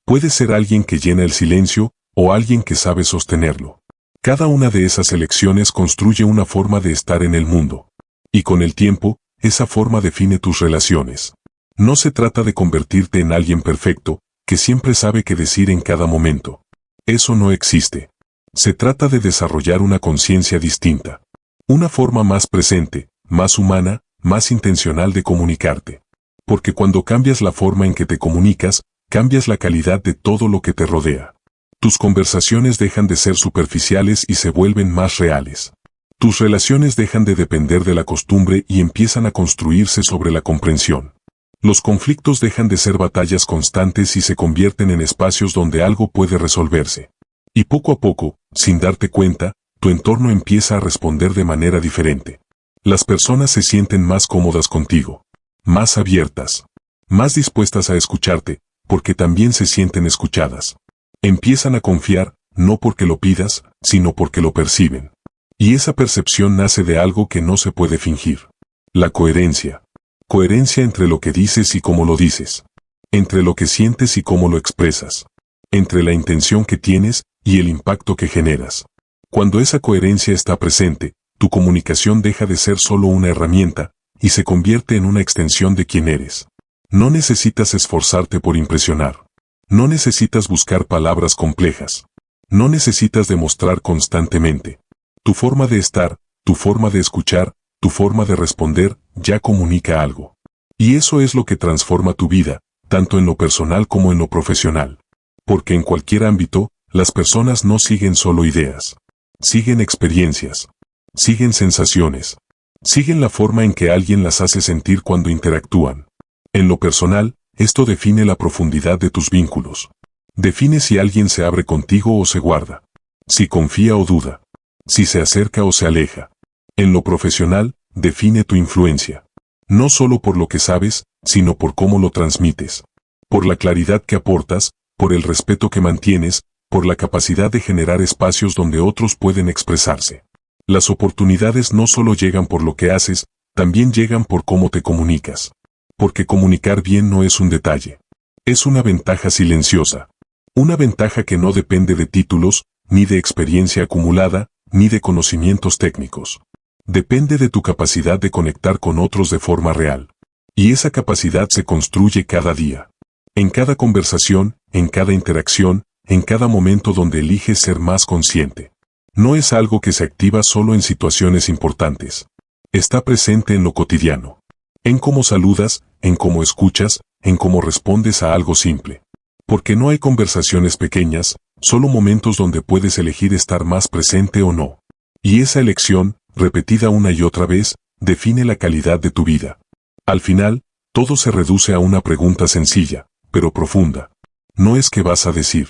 Puede ser alguien que llena el silencio, o alguien que sabe sostenerlo. Cada una de esas elecciones construye una forma de estar en el mundo. Y con el tiempo, esa forma define tus relaciones. No se trata de convertirte en alguien perfecto, que siempre sabe qué decir en cada momento. Eso no existe. Se trata de desarrollar una conciencia distinta. Una forma más presente, más humana, más intencional de comunicarte. Porque cuando cambias la forma en que te comunicas, cambias la calidad de todo lo que te rodea. Tus conversaciones dejan de ser superficiales y se vuelven más reales. Tus relaciones dejan de depender de la costumbre y empiezan a construirse sobre la comprensión. Los conflictos dejan de ser batallas constantes y se convierten en espacios donde algo puede resolverse. Y poco a poco, sin darte cuenta, tu entorno empieza a responder de manera diferente. Las personas se sienten más cómodas contigo, más abiertas, más dispuestas a escucharte, porque también se sienten escuchadas. Empiezan a confiar, no porque lo pidas, sino porque lo perciben. Y esa percepción nace de algo que no se puede fingir. La coherencia. Coherencia entre lo que dices y cómo lo dices. Entre lo que sientes y cómo lo expresas. Entre la intención que tienes y el impacto que generas. Cuando esa coherencia está presente, tu comunicación deja de ser solo una herramienta, y se convierte en una extensión de quién eres. No necesitas esforzarte por impresionar. No necesitas buscar palabras complejas. No necesitas demostrar constantemente. Tu forma de estar, tu forma de escuchar, tu forma de responder, ya comunica algo. Y eso es lo que transforma tu vida, tanto en lo personal como en lo profesional. Porque en cualquier ámbito, las personas no siguen solo ideas. Siguen experiencias. Siguen sensaciones. Siguen la forma en que alguien las hace sentir cuando interactúan. En lo personal, esto define la profundidad de tus vínculos. Define si alguien se abre contigo o se guarda. Si confía o duda. Si se acerca o se aleja. En lo profesional, define tu influencia. No solo por lo que sabes, sino por cómo lo transmites. Por la claridad que aportas, por el respeto que mantienes, por la capacidad de generar espacios donde otros pueden expresarse. Las oportunidades no solo llegan por lo que haces, también llegan por cómo te comunicas. Porque comunicar bien no es un detalle. Es una ventaja silenciosa. Una ventaja que no depende de títulos, ni de experiencia acumulada, ni de conocimientos técnicos. Depende de tu capacidad de conectar con otros de forma real. Y esa capacidad se construye cada día. En cada conversación, en cada interacción, en cada momento donde eliges ser más consciente. No es algo que se activa solo en situaciones importantes. Está presente en lo cotidiano. En cómo saludas, en cómo escuchas, en cómo respondes a algo simple. Porque no hay conversaciones pequeñas, solo momentos donde puedes elegir estar más presente o no. Y esa elección, repetida una y otra vez, define la calidad de tu vida. Al final, todo se reduce a una pregunta sencilla, pero profunda. No es qué vas a decir.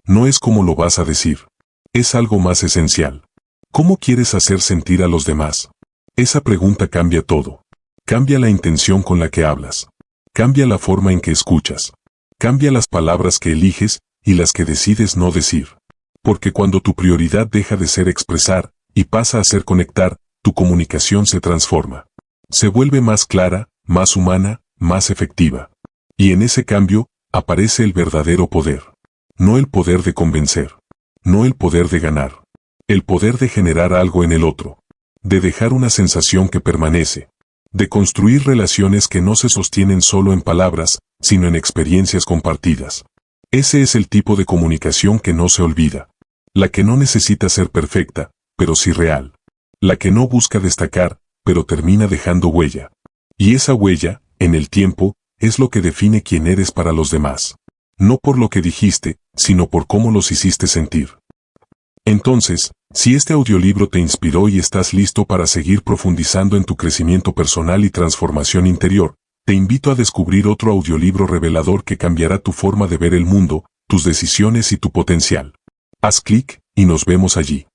No es cómo lo vas a decir. Es algo más esencial. ¿Cómo quieres hacer sentir a los demás? Esa pregunta cambia todo. Cambia la intención con la que hablas. Cambia la forma en que escuchas. Cambia las palabras que eliges y las que decides no decir. Porque cuando tu prioridad deja de ser expresar y pasa a ser conectar, tu comunicación se transforma. Se vuelve más clara, más humana, más efectiva. Y en ese cambio, aparece el verdadero poder. No el poder de convencer. No el poder de ganar. El poder de generar algo en el otro. De dejar una sensación que permanece. De construir relaciones que no se sostienen solo en palabras, sino en experiencias compartidas. Ese es el tipo de comunicación que no se olvida. La que no necesita ser perfecta, pero sí real. La que no busca destacar, pero termina dejando huella. Y esa huella, en el tiempo, es lo que define quién eres para los demás. No por lo que dijiste, sino por cómo los hiciste sentir. Entonces, si este audiolibro te inspiró y estás listo para seguir profundizando en tu crecimiento personal y transformación interior, te invito a descubrir otro audiolibro revelador que cambiará tu forma de ver el mundo, tus decisiones y tu potencial. Haz clic y nos vemos allí.